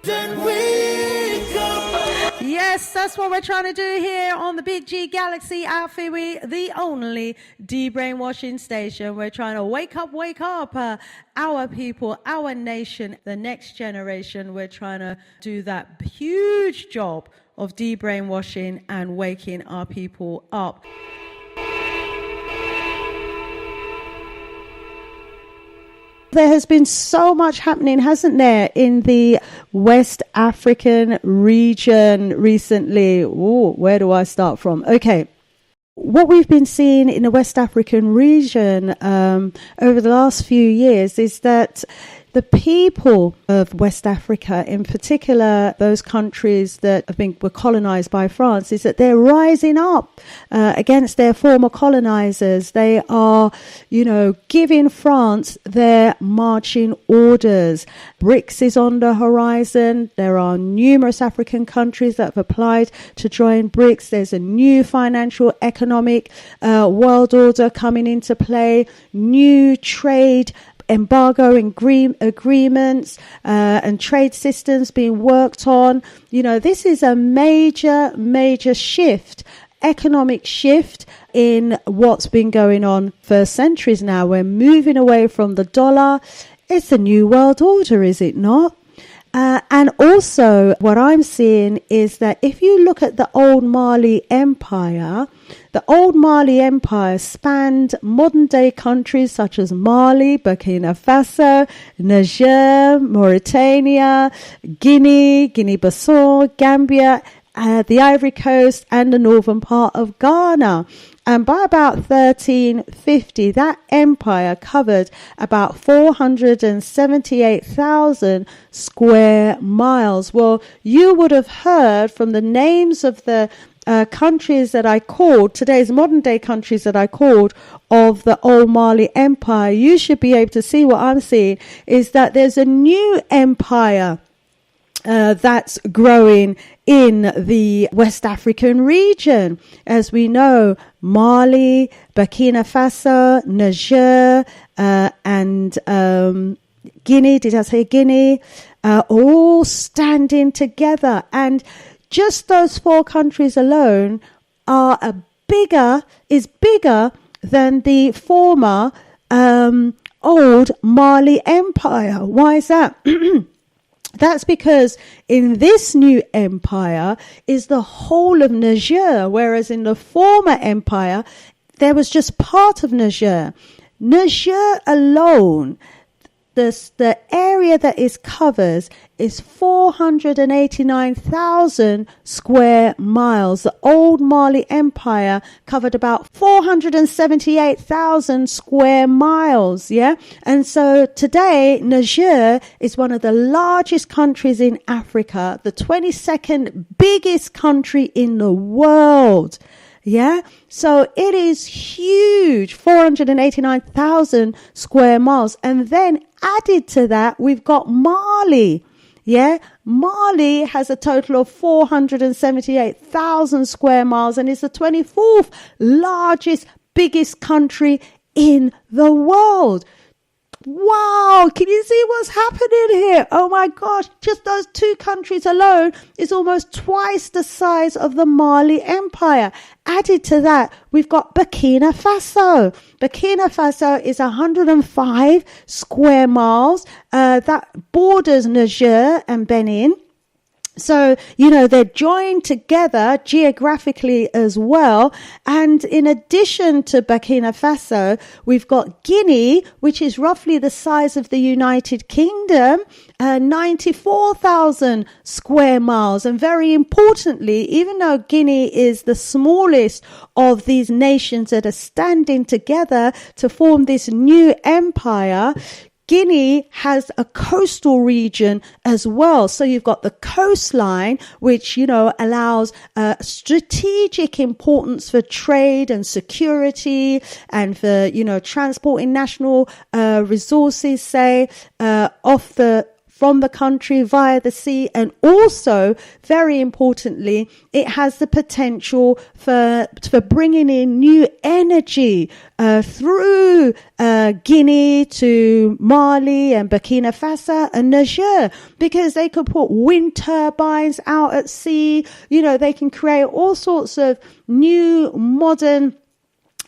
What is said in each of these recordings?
Then wake up. Yes, that's what we're trying to do here on the Big G Galaxy Outfit, the only de-brainwashing station. We're trying to wake up our people, our nation, the next generation. We're trying to do that huge job of de-brainwashing and waking our people up. There has been so much happening, hasn't there, in the West African region recently. Ooh, where do I start from? Okay. What we've been seeing in the West African region over the last few years is that the people of West Africa, in particular those countries that were colonized by France, is that they're rising up against their former colonizers. They are, giving France their marching orders. BRICS is on the horizon. There are numerous African countries that have applied to join BRICS. There's a new financial economic world order coming into play, new trade embargo agreements and trade systems being worked on. This is a major shift, economic shift in what's been going on for centuries now. We're moving away from the dollar. It's a new world order, is it not? And also what I'm seeing is that if you look at the old Mali Empire, the old Mali Empire spanned modern day countries such as Mali, Burkina Faso, Niger, Mauritania, Guinea-Bissau, Gambia, the Ivory Coast, and the northern part of Ghana. And by about 1350, that empire covered about 478,000 square miles. Well, you would have heard from the names of the countries that I called, today's modern day countries that I called, of the old Mali Empire. You should be able to see what I'm seeing is that there's a new empire that's growing in the West African region. As we know, Mali, Burkina Faso, Niger, and Guinea, did I say Guinea? All standing together. And just those four countries alone are bigger than the former old Mali Empire. Why is that? That's because in this new empire is the whole of Niger, whereas in the former empire, there was just part of Niger. Niger alone, the area that it covers is 489,000 square miles. The old Mali Empire covered about 478,000 square miles, yeah? And so today, Niger is one of the largest countries in Africa, the 22nd biggest country in the world. Yeah, so it is huge, 489,000 square miles. And then added to that, we've got Mali. Yeah, Mali has a total of 478,000 square miles and is the 24th largest, biggest country in the world. Wow, can you see what's happening here? Oh my gosh, just those two countries alone is almost twice the size of the Mali Empire. Added to that, we've got Burkina Faso. Burkina Faso is 105 square miles. That borders Niger and Benin. So, they're joined together geographically as well. And in addition to Burkina Faso, we've got Guinea, which is roughly the size of the United Kingdom, 94,000 square miles. And very importantly, even though Guinea is the smallest of these nations that are standing together to form this new empire, Guinea has a coastal region as well. So you've got the coastline, which, allows strategic importance for trade and security and for, transporting national resources, say, off the from the country via the sea. And also, very importantly, it has the potential for bringing in new energy through Guinea to Mali and Burkina Faso and Niger, because they could put wind turbines out at sea. They can create all sorts of new modern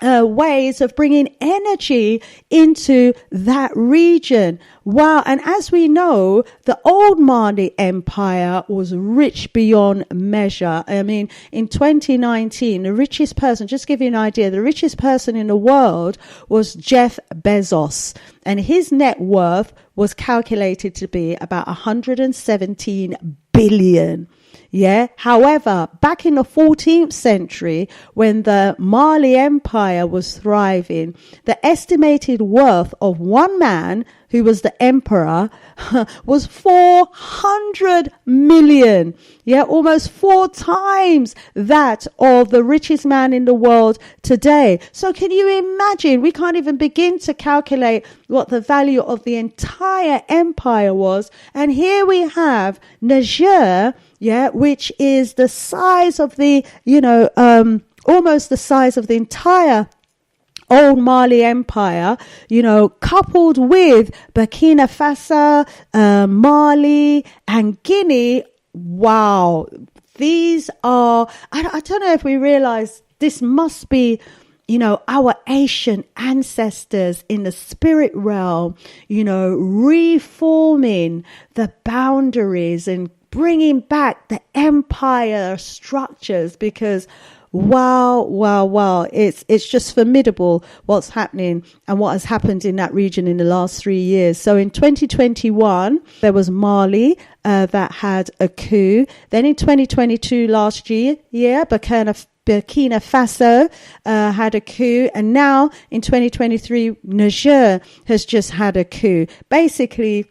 ways of bringing energy into that region. Wow. And as we know, the old Mali Empire was rich beyond measure. I mean, in 2019, the richest person, just to give you an idea, the richest person in the world was Jeff Bezos. And his net worth was calculated to be about 117 billion. Yeah. However, back in the 14th century, when the Mali Empire was thriving, the estimated worth of one man, who was the emperor, was 400 million. Yeah, almost 4 times that of the richest man in the world today. So can you imagine? We can't even begin to calculate what the value of the entire empire was. And here we have Niger, yeah, which is the size of the, almost the size of the entire old Mali Empire, coupled with Burkina Faso, Mali and Guinea. Wow. These are, I don't know if we realize this must be, our ancient ancestors in the spirit realm, reforming the boundaries and bringing back the empire structures, because wow. It's just formidable what's happening and what has happened in that region in the last 3 years. So in 2021, there was Mali that had a coup. Then in 2022, last year, Burkina Faso had a coup. And now in 2023, Niger has just had a coup. Basically,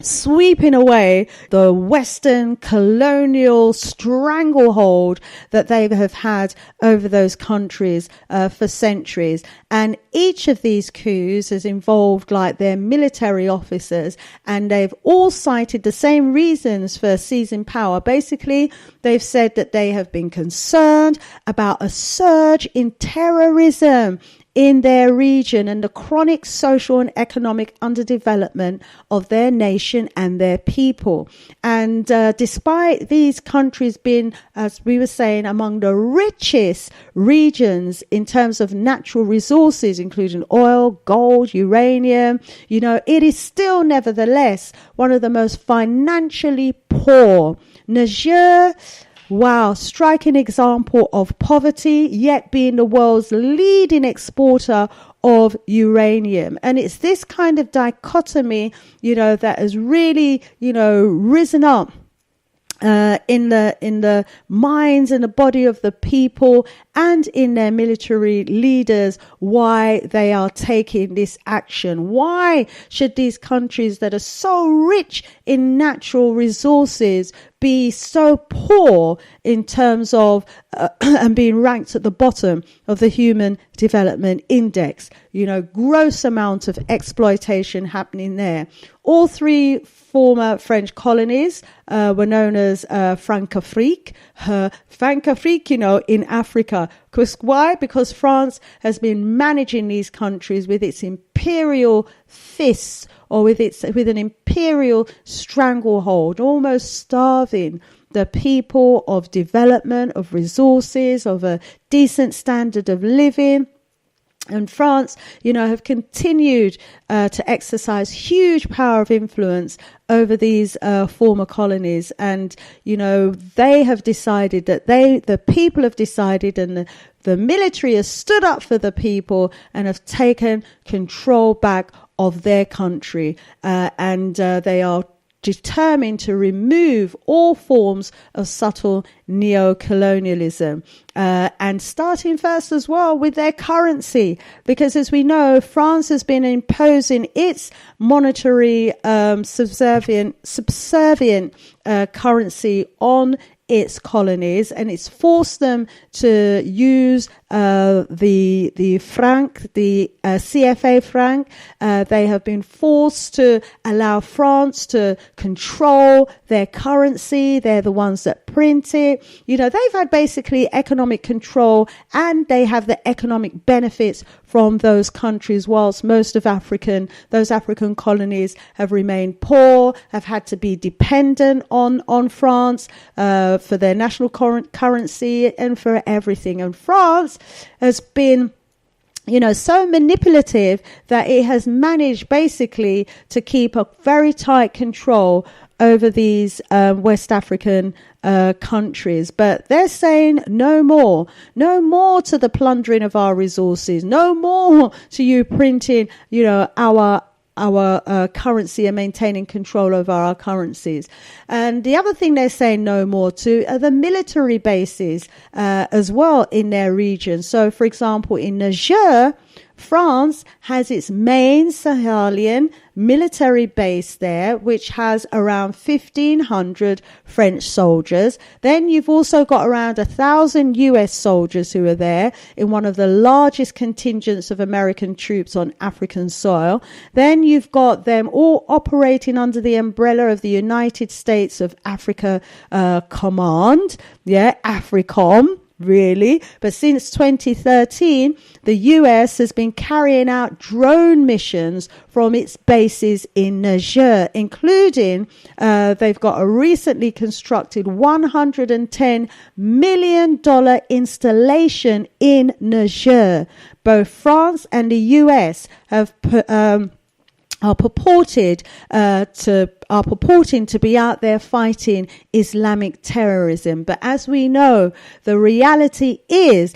sweeping away the Western colonial stranglehold that they have had over those countries for centuries. And each of these coups has involved like their military officers, and they've all cited the same reasons for seizing power. Basically, they've said that they have been concerned about a surge in terrorism in their region and the chronic social and economic underdevelopment of their nation and their people. And despite these countries being, as we were saying, among the richest regions in terms of natural resources, including oil, gold, uranium, it is still nevertheless one of the most financially poor. Niger, wow, striking example of poverty, yet being the world's leading exporter of uranium. And it's this kind of dichotomy, that has really, risen up in the minds and the body of the people and in their military leaders, why they are taking this action. Why should these countries that are so rich in natural resources be so poor in terms of and being ranked at the bottom of the Human Development Index? Gross amount of exploitation happening there. All 3 former French colonies were known as Francafrique, in Africa. Why? Because France has been managing these countries with its imperial fists, or with an imperial stranglehold, almost starving the people of development, of resources, of a decent standard of living. And France, have continued to exercise huge power of influence over these former colonies. And, they have decided that the people have decided, and the military has stood up for the people and have taken control back of their country. And they are determined to remove all forms of subtle neo-colonialism, and starting first as well with their currency, because as we know, France has been imposing its monetary subservient currency on its colonies, and it's forced them to use the franc, the CFA franc. They have been forced to allow France to control their currency. They're the ones that print it. You know, they've had basically economic control, and they have the economic benefits from those countries, whilst most of those African colonies have remained poor, have had to be dependent on France for their national currency and for everything. And France has been, you know, so manipulative that it has managed basically to keep a very tight control over these West African countries. But they're saying no more to the plundering of our resources, no more to you printing, you know, our currency and maintaining control over our currencies. And the other thing they're saying no more to are the military bases as well in their region. So, for example, in Niger, France has its main Sahelian military base there, which has around 1,500 French soldiers. Then you've also got around 1,000 US soldiers who are there in one of the largest contingents of American troops on African soil. Then you've got them all operating under the umbrella of the United States of Africa Command, AFRICOM. Really. But since 2013, the US has been carrying out drone missions from its bases in Niger, including they've got a recently constructed $110 million installation in Niger. Both France and the US have are purporting to be out there fighting Islamic terrorism. But as we know, the reality is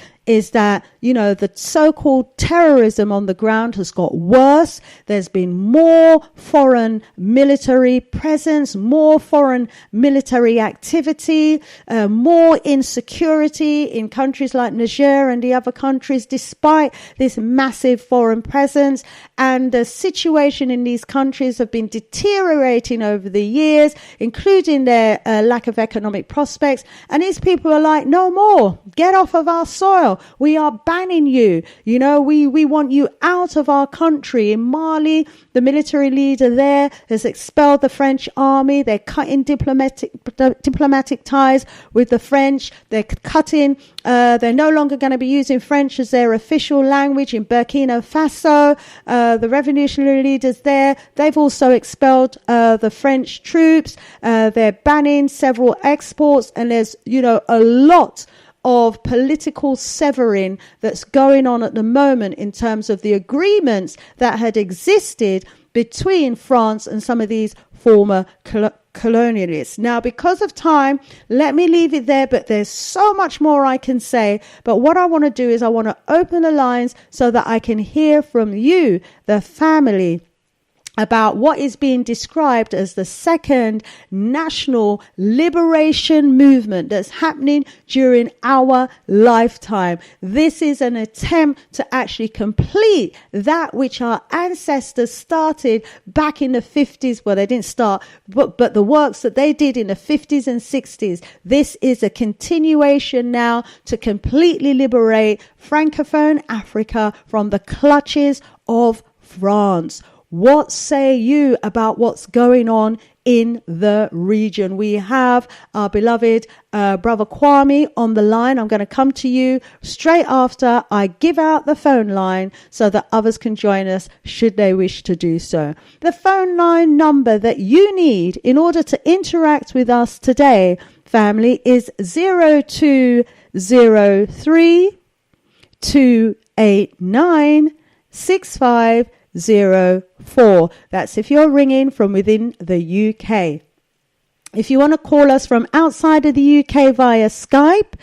that, you know, the so-called terrorism on the ground has got worse. There's been more foreign military presence, more foreign military activity, more insecurity in countries like Niger and the other countries, despite this massive foreign presence. And the situation in these countries have been deteriorating over the years, including their lack of economic prospects. And these people are like, no more, get off of our soil. We are banning you. You know, we want you out of our country. In Mali, the military leader there has expelled the French army. They're cutting diplomatic ties with the French. They're no longer going to be using French as their official language in Burkina Faso. The revolutionary leaders there, they've also expelled the French troops. They're banning several exports, and there's, you know, a lot of political severing that's going on at the moment in terms of the agreements that had existed between France and some of these former colonialists. Now, because of time, let me leave it there, but there's so much more I can say. But what I want to do is I want to open the lines so that I can hear from you, the family, about what is being described as the second national liberation movement that's happening during our lifetime. This is an attempt to actually complete that which our ancestors started back in the 50s. Well, they didn't start, but the works that they did in the 50s and 60s. This is a continuation now to completely liberate Francophone Africa from the clutches of France. What say you about what's going on in the region? We have our beloved brother Kwame on the line. I'm going to come to you straight after I give out the phone line so that others can join us should they wish to do so. The phone line number that you need in order to interact with us today, family, is 0203 289 6504. That's if you're ringing from within the UK. If you want to call us from outside of the UK via Skype,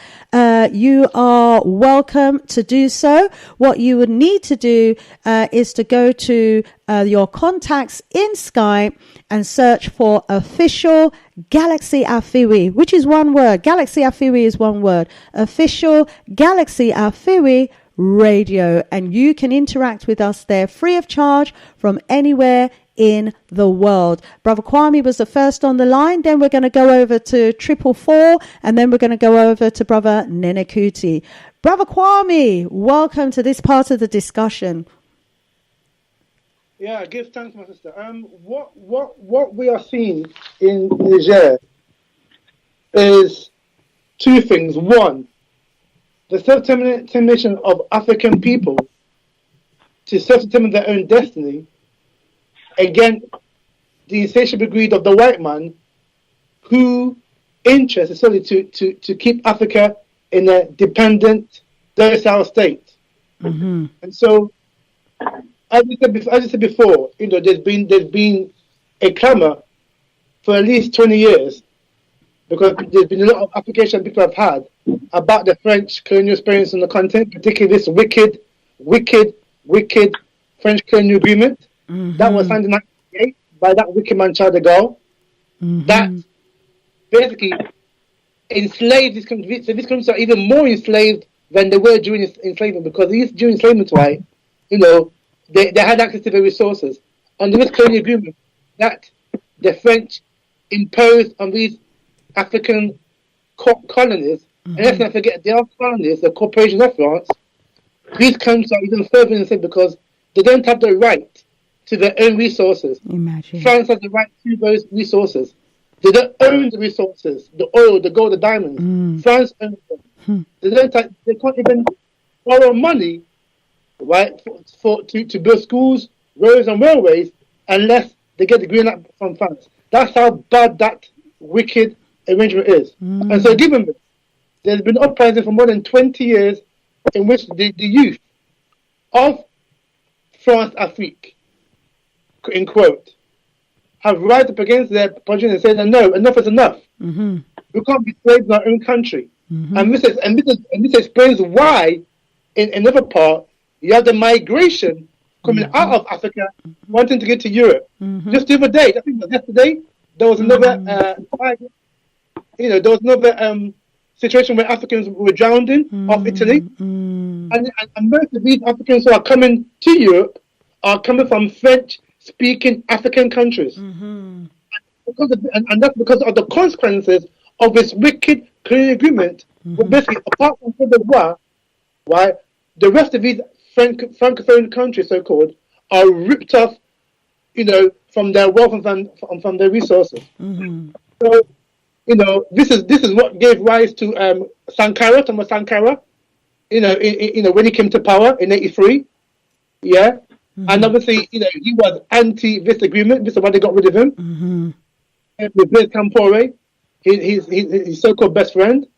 you are welcome to do so. What you would need to do is to go to your contacts in Skype and search for official Galaxy Afiwi, which is one word. Galaxy Afiwi is one word. Official Galaxy Afiwi Radio, and you can interact with us there free of charge from anywhere in the world. Brother Kwame was the first on the line. Then we're going to go over to 444, and then we're going to go over to Brother Nenekuti. Brother Kwame, welcome to this part of the discussion. Yeah, give thanks, my sister. What we are seeing in Niger is two things. One, the self-determination of African people to self-determine their own destiny against the insatiable greed of the white man, who interest is solely to keep Africa in a dependent, docile state. Mm-hmm. And so, as I said before, there's been a clamor for at least 20 years, because there's been a lot of application people have had about the French colonial experience on the continent, particularly this wicked French colonial agreement that was signed in 1998 by that wicked man Charles de Gaulle, that basically enslaved these countries. So these countries are even more enslaved than they were during enslavement, because during enslavement, right, they had access to the resources. Under this colonial agreement that the French imposed on these African colonies, and let's not forget, they are colonies, the corporations of France. These countries are even further enslaved because they don't have the right to their own resources. Imagine. France has the right to those resources. They don't own the resources, the oil, the gold, the diamonds. France owns them. They can't even borrow money, right, to build schools, roads, and railways unless they get the green light from France. That's how bad that wicked arrangement is. And so, given this, there's been uprising for more than 20 years in which the youth of France Afrique, in quote, have rise up against their position and say that no, enough is enough. We can't be slaves in our own country. And this explains why, in another part, you have the migration coming out of Africa, wanting to get to Europe. Just the other day, I think it was yesterday, there was another, situation where Africans were drowning off Italy, and most of these Africans who are coming to Europe are coming from French-speaking African countries, and that's because of the consequences of this wicked colonial agreement. But basically, apart from Cote d'Ivoire, right, the rest of these francophone countries, so-called, are ripped off, from their wealth and from their resources. So, this is what gave rise to Sankara, Thomas Sankara, when he came to power in '83, yeah, and obviously, he was anti this agreement. This is why they got rid of him. With Blaise Compaoré, his so-called best friend.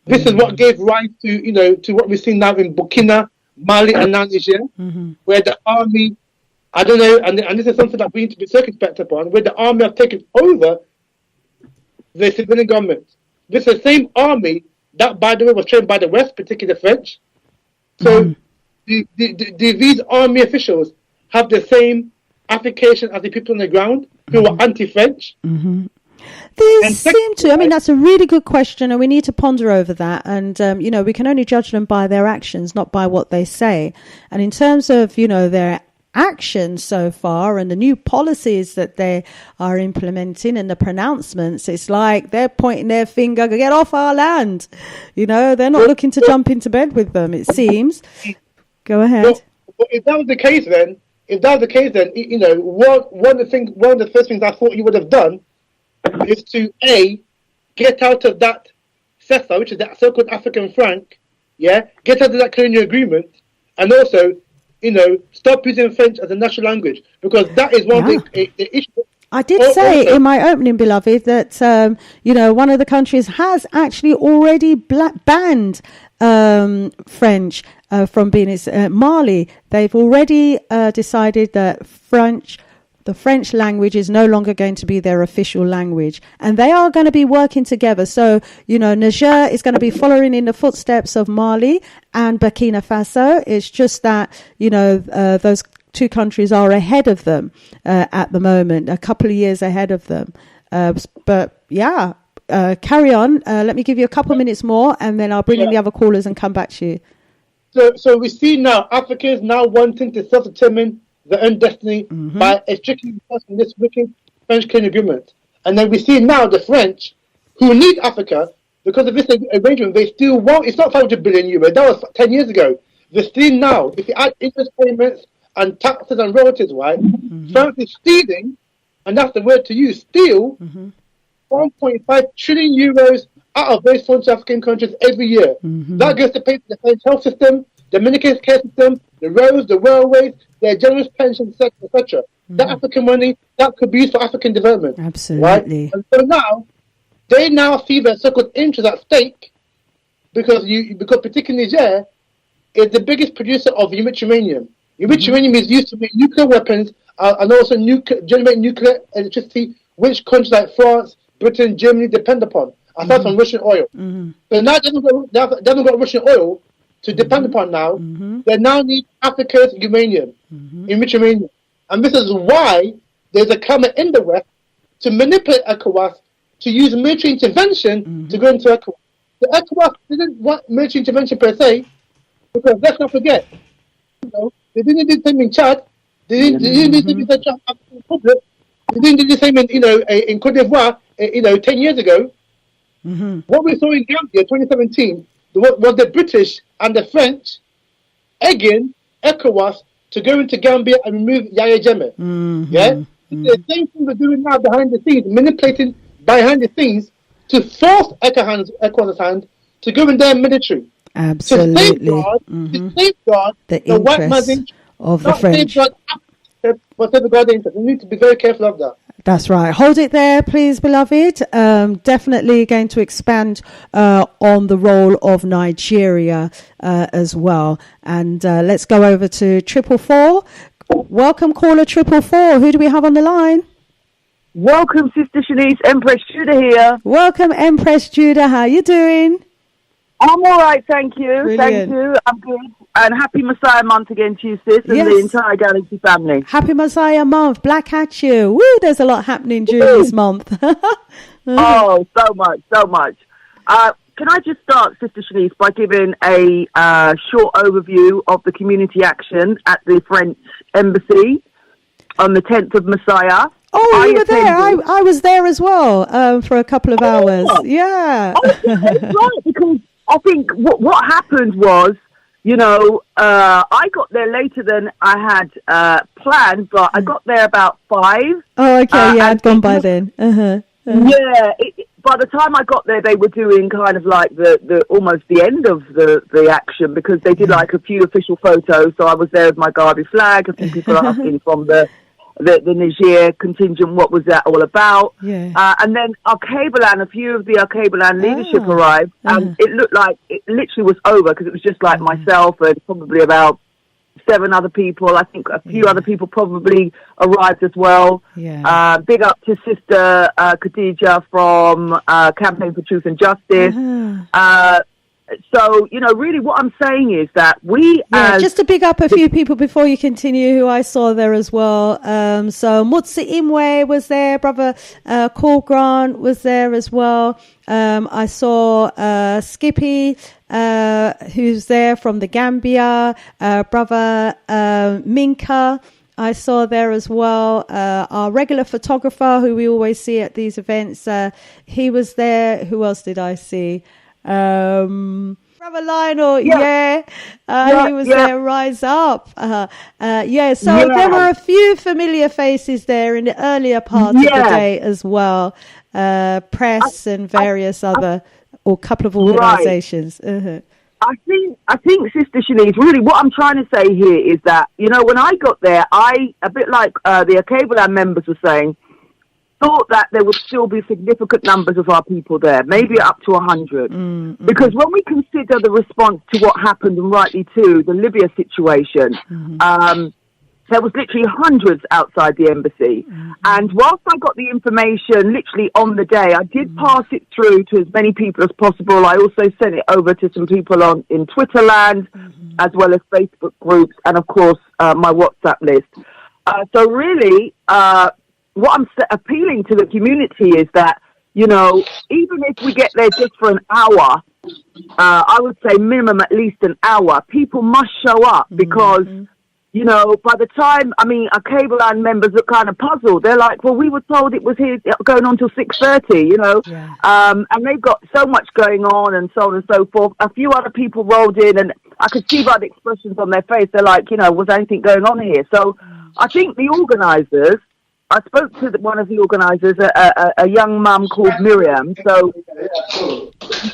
This is what gave rise to what we see now in Burkina, Mali, and Niger, where the army, I don't know, and this is something that we need to be circumspect upon, where the army have taken over the civilian government. This is the same army that, by the way, was trained by the West, particularly the French. So these army officials have the same application as the people on the ground who are anti-French. That's a really good question, and we need to ponder over that. And, we can only judge them by their actions, not by what they say. And in terms of, their actions so far and the new policies that they are implementing and the pronouncements, it's like they're pointing their finger, get off our land. They're not looking to jump into bed with them, it seems. Go ahead. Well, if that was the case, then, one of the first things I thought you would have done is to get out of that CESA, which is that so-called African franc, get out of that colonial agreement, and also, stop using French as a national language, because that is one of the issues. I did say in my opening, beloved, that one of the countries has actually already banned French from being Mali. They've already decided that the French language is no longer going to be their official language, and they are going to be working together. So, Niger is going to be following in the footsteps of Mali and Burkina Faso. It's just that, those two countries are ahead of them at the moment, a couple of years ahead of them. Carry on. Let me give you a couple of minutes more, and then I'll bring in the other callers and come back to you. So we see now Africans now wanting to self-determine their own destiny by strictly enforcing this wicked French-Canadian agreement. And then we see now the French, who need Africa, because of this arrangement, they still want, it's not 500 billion euros, that was 10 years ago. They're still now, if you add interest payments and taxes and royalties, right, France is stealing, and that's the word to use, steal 1.5 trillion euros out of those French African countries every year. That goes to pay for the French health system, the Dominican care system, the roads, the railways, their generous pensions, etc. That African money, that could be used for African development. Absolutely. Right? And so now, they now see their so-called interest at stake because particularly Niger is the biggest producer of enriched uranium. Enriched uranium is used to make nuclear weapons and also generate nuclear electricity, which countries like France, Britain, Germany depend upon, aside from Russian oil. So now they haven't got Russian oil to depend upon now. They now need Africa's uranium, enriched uranium. And this is why there's a clamor in the West to manipulate ECOWAS to use military intervention to go into ECOWAS. The ECOWAS didn't want military intervention per se, because let's not forget, they didn't do the same in Chad, they didn't do the same in the African Republic, they didn't do the same in Cote d'Ivoire, 10 years ago. What we saw in Gambia 2017 was the British and the French egging ECOWAS to go into Gambia and remove Yahya Jammeh. The same thing we're doing now behind the scenes, manipulating behind the scenes to force ECOWAS' hand to go in their military. Absolutely. To safeguard the white man's interest of the French. But safeguard the interest. We need to be very careful of that. That's right. Hold it there, please, beloved. Definitely going to expand on the role of Nigeria as well. And let's go over to 444. Welcome, caller 444. Who do we have on the line? Welcome, Sister Shanice. Empress Judah here. Welcome, Empress Judah. How you doing? I'm all right, thank you. Brilliant. Thank you. I'm good. And happy Messiah Month again to you, sis, and the entire Galaxy family. Happy Messiah Month. Black at you. Woo, there's a lot happening during this month. Oh, so much, so much. Can I just start, Sister Shanice, by giving a short overview of the community action at the French Embassy on the 10th of Messiah? Oh, you were there. I was there as well for a couple of hours. Yeah. It's right, because I think what happened was, I got there later than I had planned, but I got there about 5. Oh, okay. I'd gone by then. Yeah. By the time I got there, they were doing kind of like the almost the end of the action, because they did like a few official photos. So I was there with my Garvey flag. A few people are asking from the Niger contingent, what was that all about? And then a few of the Arcabolan leadership arrived, and it looked like it literally was over, because it was just like myself and probably about 7 other people. I think a few other people probably arrived as well. Big up to Sister Khadija from Campaign for Truth and Justice. So, really what I'm saying is that just to big up a few people before you continue who I saw there as well. So Mutsi Imwe was there, Brother Cole Grant was there as well. I saw Skippy, who's there from the Gambia, Brother Minka. I saw there as well our regular photographer who we always see at these events. He was there. Who else did I see? Brother Lionel, he was there. Rise up, so there were a few familiar faces there in the earlier part of the day as well. Press and various other, or couple of organisations. I think, Sister Shanice, really what I'm trying to say here is that, when I got there, a bit like the Arcabolan members were saying, thought that there would still be significant numbers of our people there, maybe up to 100. Because when we consider the response to what happened, and rightly too, the Libya situation, there was literally hundreds outside the embassy. And whilst I got the information literally on the day, I did pass it through to as many people as possible. I also sent it over to some people in Twitter land, as well as Facebook groups, and of course, my WhatsApp list. So really, what I'm appealing to the community is that, even if we get there just for an hour, I would say minimum at least an hour, people must show up, because you know, by the time, I mean, our cable line members are kind of puzzled. They're like, well, we were told it was here going on till 6:30, you know. Yeah. And they've got so much going on and so on and so forth. A few other people rolled in, and I could see by the expressions on their face, they're like, you know, was anything going on here? So I think the organisers, I spoke to one of the organisers, a young mum called Miriam. So,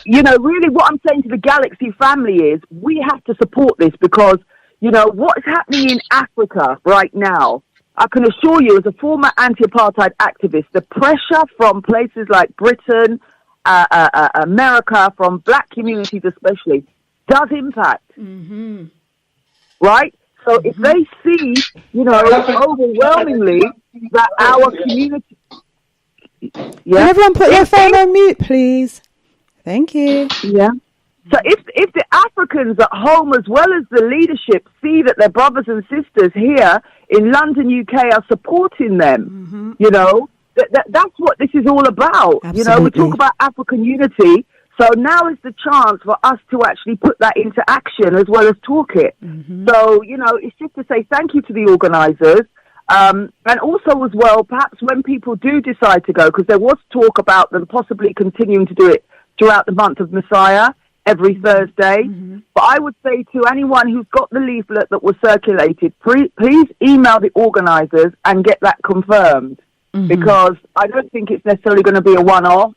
you know, really what I'm saying to the Galaxy family is we have to support this because, you know, what is happening in Africa right now, I can assure you as a former anti-apartheid activist, the pressure from places like Britain, America, from black communities especially, does impact. Mm-hmm. Right? So if they see, you know, overwhelmingly that our community... Can everyone put their phone on mute, please? Thank you. Yeah. So if the Africans at home as well as the leadership see that their brothers and sisters here in London, UK are supporting them, you know, that's what this is all about. Absolutely. You know, we talk about African unity. So now is the chance for us to actually put that into action as well as talk it. So, you know, it's just to say thank you to the organisers. And also as well, perhaps when people do decide to go, because there was talk about them possibly continuing to do it throughout the month of Messiah, every Thursday. But I would say to anyone who's got the leaflet that was circulated, please email the organisers and get that confirmed. Because I don't think it's necessarily going to be a one-off.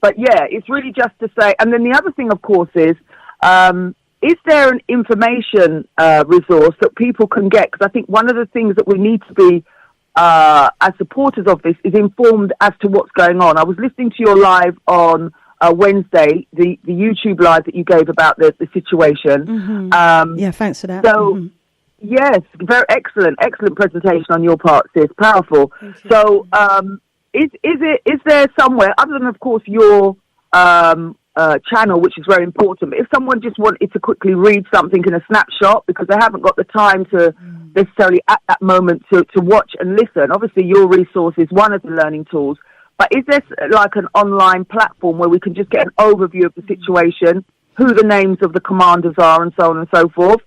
But yeah, it's really just to say, and then the other thing, of course, is there an information resource that people can get? Because I think one of the things that we need to be, as supporters of this, is informed as to what's going on. I was listening to your live on Wednesday, the YouTube live that you gave about the situation. Yeah, thanks for that. So, yes, very excellent presentation on your part, sis. Powerful. So, is there somewhere other than, of course, your channel, which is very important, but if someone just wanted to quickly read something in a snapshot because they haven't got the time to necessarily at that moment to watch and listen, obviously your resource is one of the learning tools, but is there like an online platform where we can just get an overview of the situation, who the names of the commanders are and so on and so forth?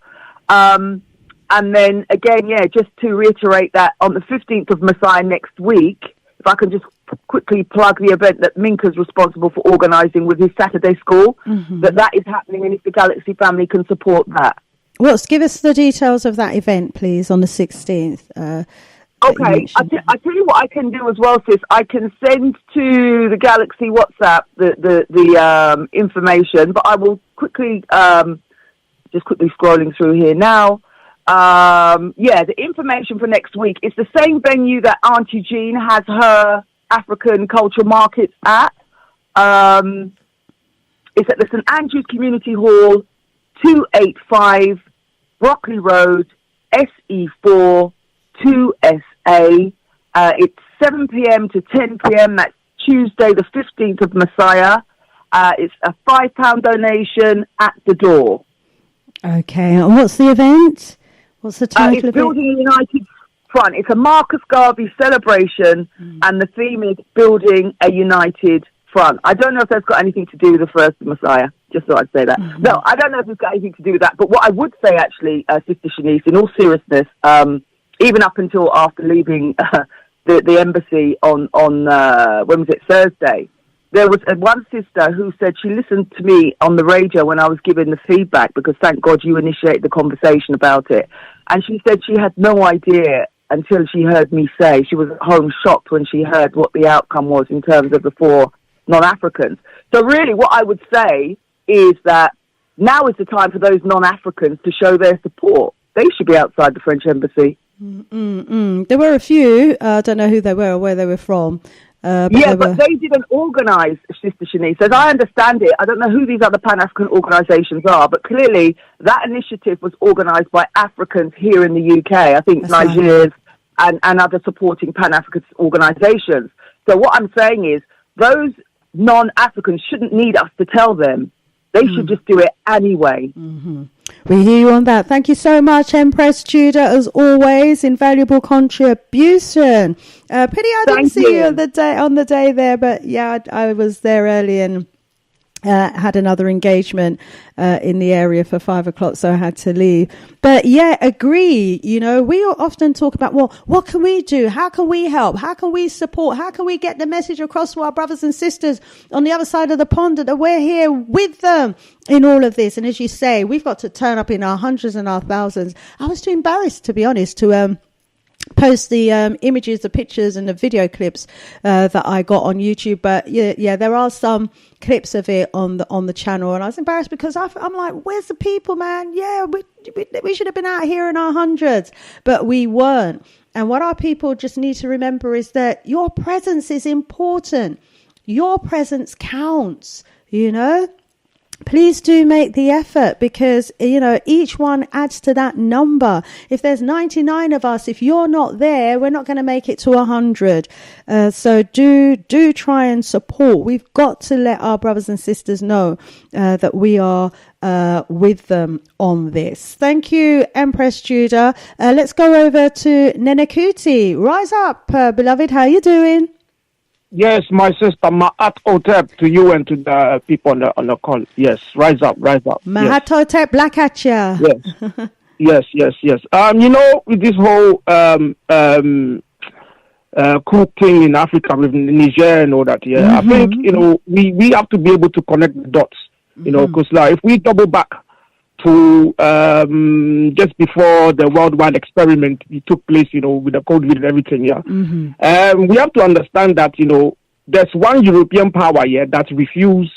And then again, yeah, just to reiterate that on the 15th of Messiah next week, if I can just quickly plug the event that Minka's responsible for organising with his Saturday school, that is happening, and if the Galaxy family can support that. Well, give us the details of that event, please, on the 16th. Okay, I tell you what I can do as well, sis. I can send to the Galaxy WhatsApp the information, but I will quickly, just quickly scrolling through here now. The information for next week is the same venue that Auntie Jean has her African cultural markets at. It's at the St Andrews Community Hall, 285 Brockley Road, SE4 2SA. It's 7 p.m. to 10 p.m. That's Tuesday, the 15th of Messiah. It's a £5 donation at the door. Okay, and what's the event? What's the title of it? It's Building a United Front. It's a Marcus Garvey celebration, and the theme is Building a United Front. I don't know if that's got anything to do with the first Messiah. Just thought I'd say that. No, I don't know if it's got anything to do with that. But what I would say, actually, Sister Shanice, in all seriousness, even up until after leaving the embassy on when was it, Thursday, there was one sister who said she listened to me on the radio when I was giving the feedback, because thank God you initiated the conversation about it. And she said she had no idea until she heard me say. She was at home shocked when she heard what the outcome was in terms of the 4 non-Africans. So really what I would say is that now is the time for those non-Africans to show their support. They should be outside the French embassy. There were a few. I don't know who they were or where they were from. But they didn't organise, Sister Shanice. As I understand it, I don't know who these other Pan-African organisations are, but clearly that initiative was organised by Africans here in the UK. I think Niger and other supporting Pan-African organisations. So what I'm saying is those non-Africans shouldn't need us to tell them. They should just do it anyway. We hear you on that. Thank you so much, Empress Judah, as always. Invaluable contribution. Pity I didn't see you on the day there, but yeah, I was there early and had another engagement in the area for 5 o'clock, so I had to leave. But yeah, agree. You know, we often talk about, well, what can we do? How can we help? How can we support? How can we get the message across to our brothers and sisters on the other side of the pond that we're here with them in all of this? And as you say, we've got to turn up in our hundreds and our thousands. I was too embarrassed, to be honest, to post the images, the pictures and the video clips that I got on YouTube. But yeah, there are some clips of it on the channel, and I was embarrassed because I'm like, where's the people, man? Yeah, we should have been out here in our hundreds, but we weren't. And what our people just need to remember is that your presence is important. Your presence counts, you know. Please do make the effort, because, you know, each one adds to that number. If there's 99 of us, if you're not there, we're not going to make it to 100. So do try and support. We've got to let our brothers and sisters know that we are with them on this. Thank you, Empress Judah. Let's go over to Nenakuti. Rise up, beloved. How you doing? Yes, my sister, Ma'at Otep to you and to the people on the call. Yes, rise up. Ma'at Otep, black at ya. Yes. yes. You know, with this whole coup thing in Africa with Niger and all that, I think, you know, we have to be able to connect the dots, you know, because like, if we double back to just before the worldwide experiment it took place, you know, with the COVID and everything, we have to understand that, you know, there's one European power here that refused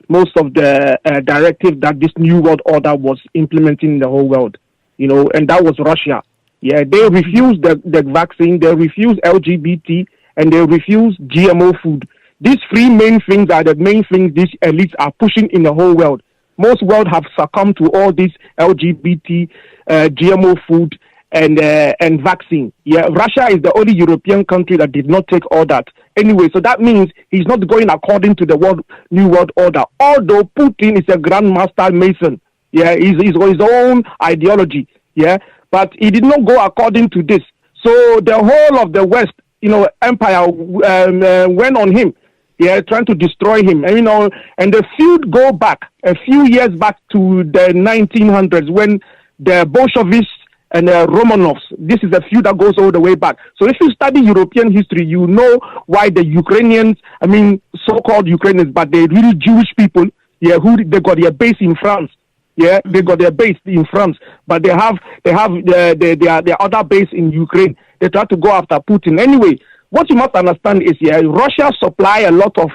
most of the directive that this new world order was implementing in the whole world, you know, and that was Russia. Yeah, they refused the vaccine, they refused LGBT, and they refused GMO food. These three main things are the main things these elites are pushing in the whole world. Most world have succumbed to all this LGBT, GMO food, and vaccine. Yeah, Russia is the only European country that did not take all that. Anyway, so that means he's not going according to the new world order. Although Putin is a grandmaster mason, yeah, he's his own ideology, yeah, but he did not go according to this. So the whole of the West, you know, empire went on him. Yeah, trying to destroy him. And, you know, and the feud go back a few years back to the 1900s when the Bolsheviks and the Romanovs, this is a feud that goes all the way back. So if you study European history, you know why the Ukrainians, I mean, so-called Ukrainians, but they're really Jewish people, yeah, who they got their base in France. Yeah, they got their base in France, but they have their other base in Ukraine. They try to go after Putin. Anyway, what you must understand is, Russia supply a lot of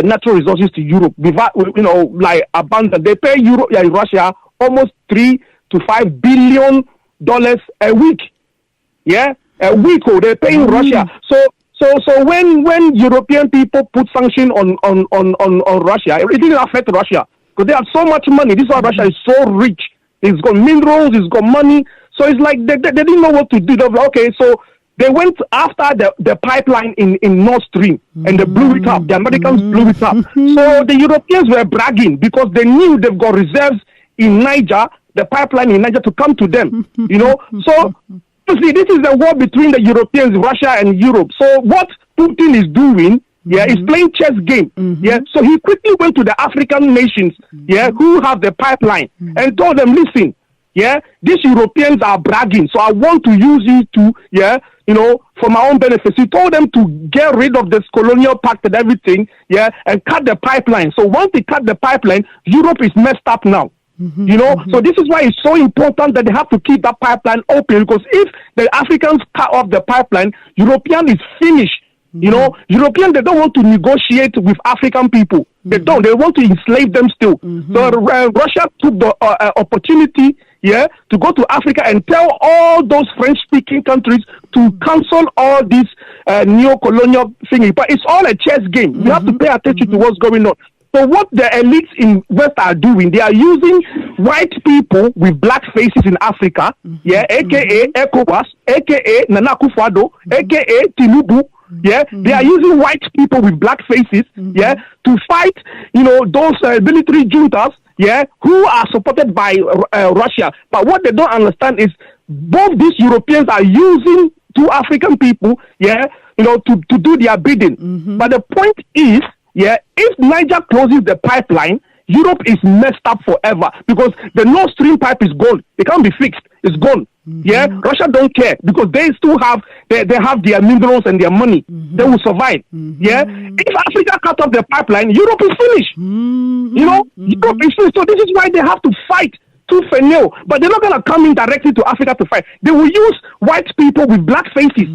natural resources to Europe, you know, like abundant. They pay Russia almost $3 to $5 billion a week. Yeah, a week. They pay Russia. So when European people put sanction on Russia, it didn't affect Russia because they have so much money. This is why Russia is so rich. It's got minerals. It's got money. So it's like they didn't know what to do. They were like, okay, so they went after the pipeline in Nord Stream and they blew it up. The Americans blew it up. So the Europeans were bragging because they knew they've got reserves in Niger, the pipeline in Niger to come to them. You know, so you see, this is a war between the Europeans, Russia, and Europe. So what Putin is doing, is playing chess game. Yeah, so he quickly went to the African nations, who have the pipeline, and told them, listen, these Europeans are bragging, so I want to use you to, you know, for my own benefits. He told them to get rid of this colonial pact and everything, and cut the pipeline. So once they cut the pipeline, Europe is messed up now. You know, so this is why it's so important that they have to keep that pipeline open, because if the Africans cut off the pipeline, European is finished. You know, Europeans, they don't want to negotiate with African people. They don't. They want to enslave them still. So Russia took the opportunity, to go to Africa and tell all those French-speaking countries to cancel all this neo-colonial thing. But it's all a chess game. You have to pay attention to what's going on. So what the elites in West are doing, they are using white people with black faces in Africa, aka ECOWAS, aka Nana Akufo-Addo, aka Tinubu. They are using white people with black faces, to fight, you know, those military juntas, who are supported by Russia. But what they don't understand is both these Europeans are using two African people, you know, to do their bidding. But the point is, if Niger closes the pipeline, Europe is messed up forever because the Nord Stream pipe is gone. It can't be fixed. It's gone. Yeah, Russia don't care because they still have they have their minerals and their money. They will survive. Yeah, if Africa cut off the pipeline, Europe is finished. You know, Europe is finished. So this is why they have to fight tooth and nail. But they're not gonna come in directly to Africa to fight. They will use white people with black faces.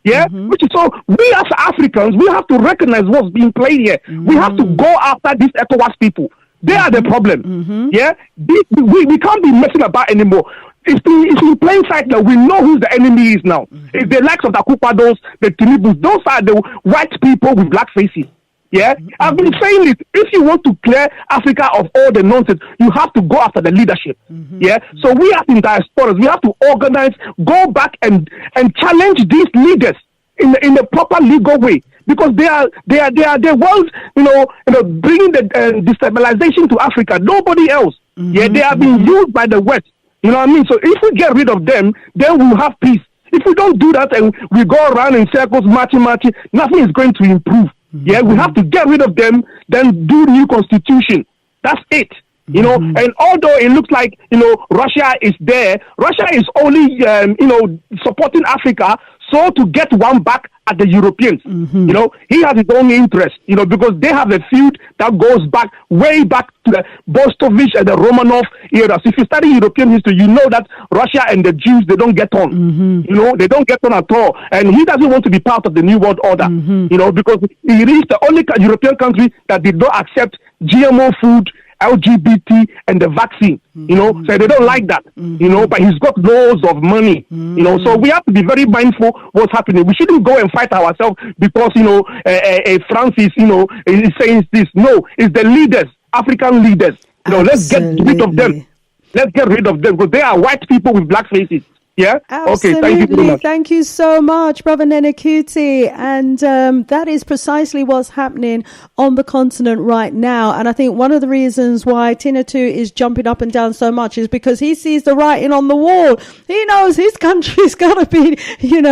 Yeah, which is so we as Africans we have to recognize what's being played here. We have to go after these ECOWAS people. They are the problem. Yeah, we can't be messing about anymore. It's in plain sight that we know who the enemy is now. It's the likes of the Kupados, the Tinibus. Those are the white people with black faces. Yeah, I've been saying it. If you want to clear Africa of all the nonsense, you have to go after the leadership. Yeah, so we as in Diasporas, we have to organize, go back and challenge these leaders in the proper legal way. Because they are the ones, bringing the destabilization to Africa. Nobody else. Yeah, they are being used by the West. You know what I mean? So if we get rid of them, then we'll have peace. If we don't do that and we go around in circles, marching, nothing is going to improve. Yeah, we have to get rid of them, then do new constitution. That's it. You know, and although it looks like, Russia is there, Russia is only, supporting Africa so to get one back at the Europeans. You know, he has his own interest, because they have a feud that goes back, way back to the Bostovich and the Romanov era. So if you study European history, you know that Russia and the Jews, they don't get on. They don't get on at all. And he doesn't want to be part of the New World Order, because he is the only European country that did not accept GMO food, LGBT and the vaccine, so they don't like that, but he's got loads of money, so we have to be very mindful what's happening. We shouldn't go and fight ourselves because, France is, is saying this. No, it's the leaders, African leaders. Let's get rid of them. Let's get rid of them because they are white people with black faces. Yeah. Absolutely. Okay. Thank you very much. Thank you so much, Brother Nenakuti. And that is precisely what's happening on the continent right now. And I think one of the reasons why Tinatu is jumping up and down so much is because he sees the writing on the wall. He knows his country's got to be,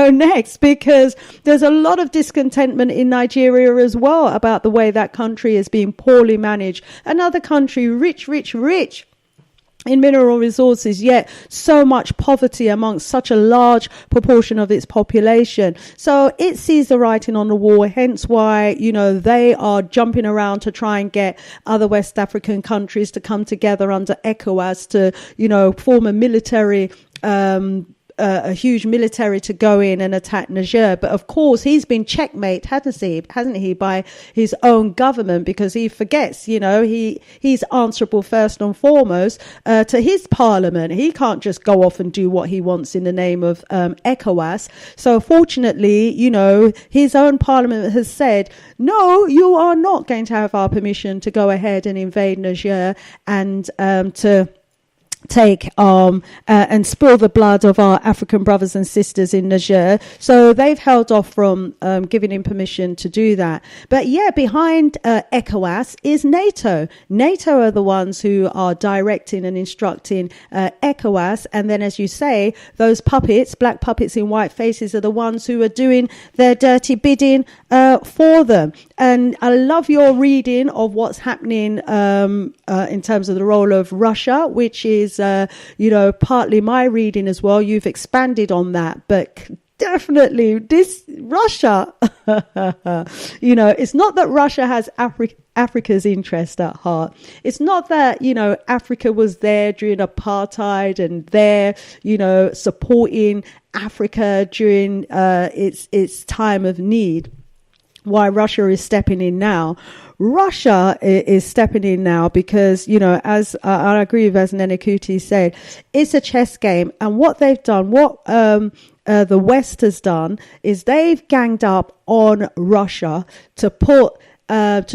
next, because there's a lot of discontentment in Nigeria as well about the way that country is being poorly managed. Another country, rich in mineral resources, yet so much poverty amongst such a large proportion of its population. So it sees the writing on the wall, hence why, they are jumping around to try and get other West African countries to come together under ECOWAS to, form a military, a huge military to go in and attack Niger. But of course, he's been checkmate, hasn't he, by his own government, because he forgets, he's answerable first and foremost to his parliament. He can't just go off and do what he wants in the name of ECOWAS. So fortunately, his own parliament has said, no, you are not going to have our permission to go ahead and invade Niger and to take and spill the blood of our African brothers and sisters in Niger. So they've held off from giving him permission to do that. But yeah, behind ECOWAS is NATO. NATO are the ones who are directing and instructing ECOWAS. And then, as you say, those puppets, black puppets in white faces, are the ones who are doing their dirty bidding for them. And I love your reading of what's happening in terms of the role of Russia, which is partly my reading as well. You've expanded on that, but definitely this Russia, it's not that Russia has Africa's interest at heart. It's not that, Africa was there during apartheid and there, supporting Africa during its time of need. Why Russia is stepping in now. Russia is stepping in now because, as I agree with as Nenakuti said, it's a chess game. And what they've done, the West has done, is they've ganged up on Russia to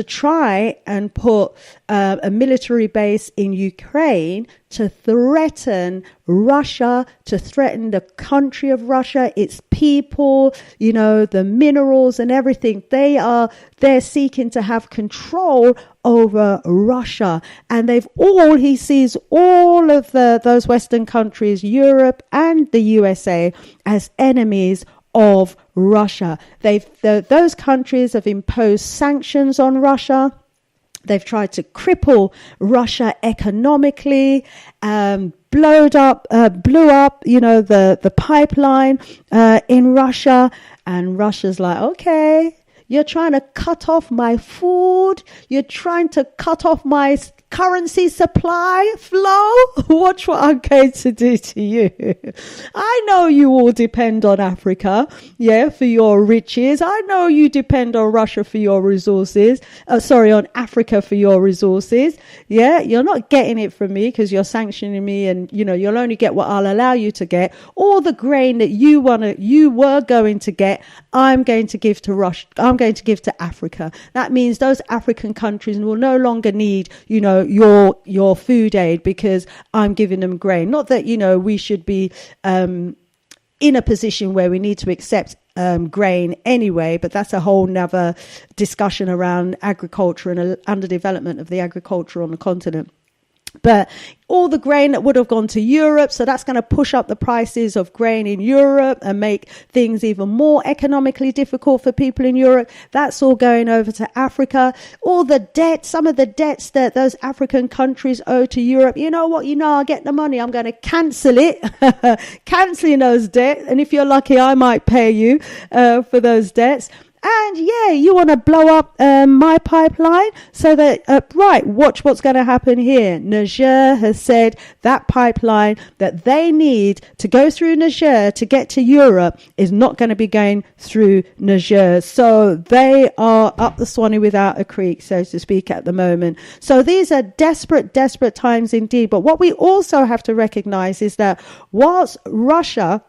try and put a military base in Ukraine to threaten Russia, to threaten the country of Russia, its people, the minerals and everything. They're seeking to have control over Russia. And he sees all of those Western countries, Europe and the USA, as enemies of Russia. Those countries have imposed sanctions on Russia. They've tried to cripple Russia economically, blew up, the pipeline in Russia. And Russia's like, okay, you're trying to cut off my food. You're trying to cut off my currency supply flow. Watch what I'm going to do to you. I know you all depend on Africa, for your riches. I know you depend on Russia for your resources. On Africa for your resources. Yeah, you're not getting it from me because you're sanctioning me, and you'll only get what I'll allow you to get. All the grain that you were going to get, I'm going to give to Russia. I'm going to give to Africa. That means those African countries will no longer need, your food aid because I'm giving them grain. Not that, we should be in a position where we need to accept grain anyway, but that's a whole nother discussion around agriculture and underdevelopment of the agriculture on the continent. But all the grain that would have gone to Europe, so that's going to push up the prices of grain in Europe and make things even more economically difficult for people in Europe. That's all going over to Africa. All the debt, some of the debts that those African countries owe to Europe, I'll get the money. I'm going to cancel it, cancelling those debts. And if you're lucky, I might pay you for those debts. And you want to blow up my pipeline so that, watch what's going to happen here. Niger has said that pipeline that they need to go through Niger to get to Europe is not going to be going through Niger. So they are up the Swanee without a creek, so to speak, at the moment. So these are desperate, desperate times indeed. But what we also have to recognize is that whilst Russia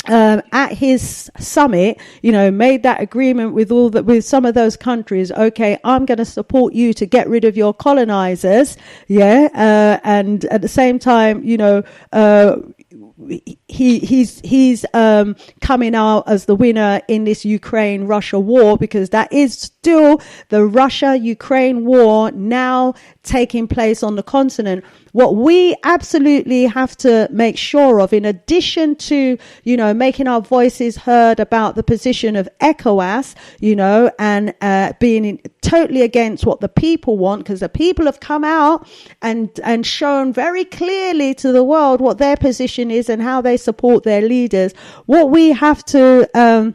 at his summit, made that agreement with some of those countries. Okay, I'm going to support you to get rid of your colonizers. And at the same time, he's coming out as the winner in this Ukraine-Russia war, because that is still the Russia-Ukraine war now taking place on the continent. What we absolutely have to make sure of, in addition to, making our voices heard about the position of ECOWAS, and being totally against what the people want, because the people have come out and shown very clearly to the world what their position is and how they support their leaders. What we have to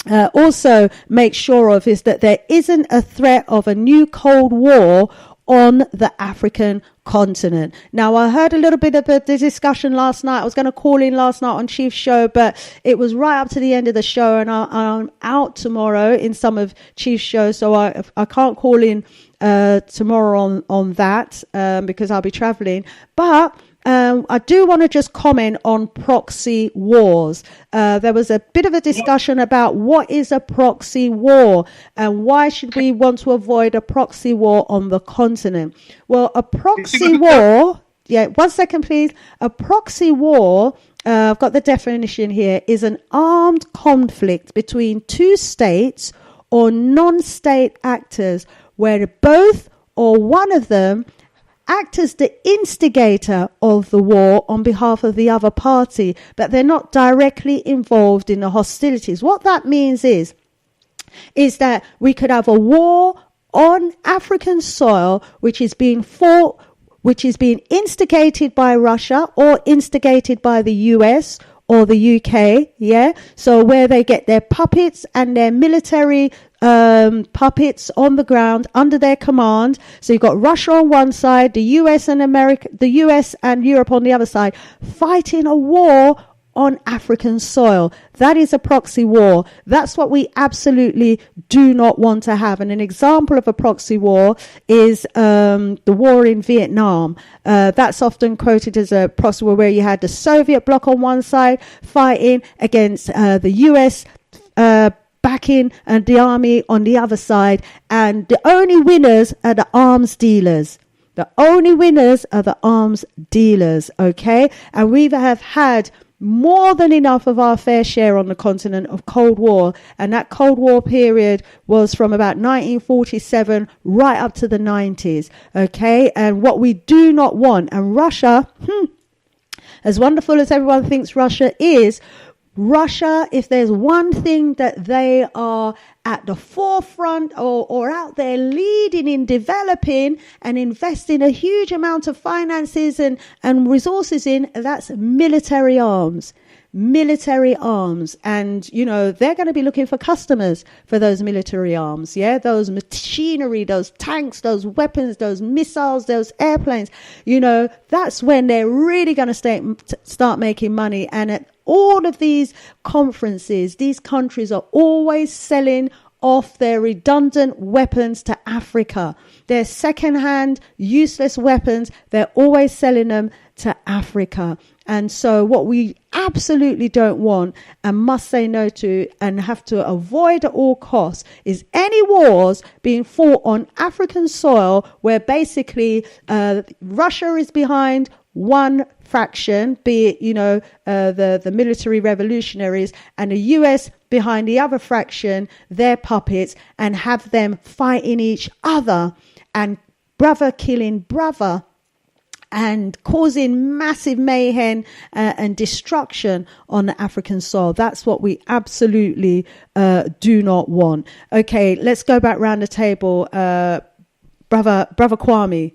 also make sure of is that there isn't a threat of a new Cold War on the African continent. Now, I heard a little bit of the discussion last night. I was going to call in last night on Chief's show, but it was right up to the end of the show, and I'm out tomorrow in some of Chief's shows, so I can't call in tomorrow on that because I'll be traveling. But I do want to just comment on proxy wars. There was a bit of a discussion about what is a proxy war and why should we want to avoid a proxy war on the continent. Well, a proxy war, one second please. A proxy war, I've got the definition here, is an armed conflict between two states or non-state actors where both or one of them act as the instigator of the war on behalf of the other party, but they're not directly involved in the hostilities. What that means is that we could have a war on African soil which is being fought, which is being instigated by Russia or instigated by the US or the UK, so where they get their puppets and their military puppets on the ground under their command. So you've got Russia on one side, the US and Europe on the other side, fighting a war on African soil. That is a proxy war. That's what we absolutely do not want to have. And an example of a proxy war is the war in Vietnam. That's often quoted as a proxy war where you had the Soviet bloc on one side fighting against the US backing and the army on the other side, and the only winners are the arms dealers. The only winners are the arms dealers, okay? And we have had more than enough of our fair share on the continent of Cold War, and that Cold War period was from about 1947 right up to the 90s, okay? And what we do not want, and Russia, as wonderful as everyone thinks Russia is, Russia, if there's one thing that they are at the forefront or out there leading in developing and investing a huge amount of finances and resources in, that's military arms. Military arms. And, you know, they're going to be looking for customers for those military arms. Yeah, those machinery, those tanks, those weapons, those missiles, those airplanes. You know, that's when they're really going to start making money. And at all of these conferences, these countries are always selling off their redundant weapons to Africa. Their second-hand, useless weapons, they're always selling them to Africa. And so what we absolutely don't want and must say no to and have to avoid at all costs is any wars being fought on African soil where basically Russia is behind one faction, be it, you know, the military revolutionaries, and the US behind the other fraction, their puppets, and have them fighting each other and brother killing brother and causing massive mayhem and destruction on the African soil. That's what we absolutely do not want. Okay, let's go back round the table. Brother Kwame.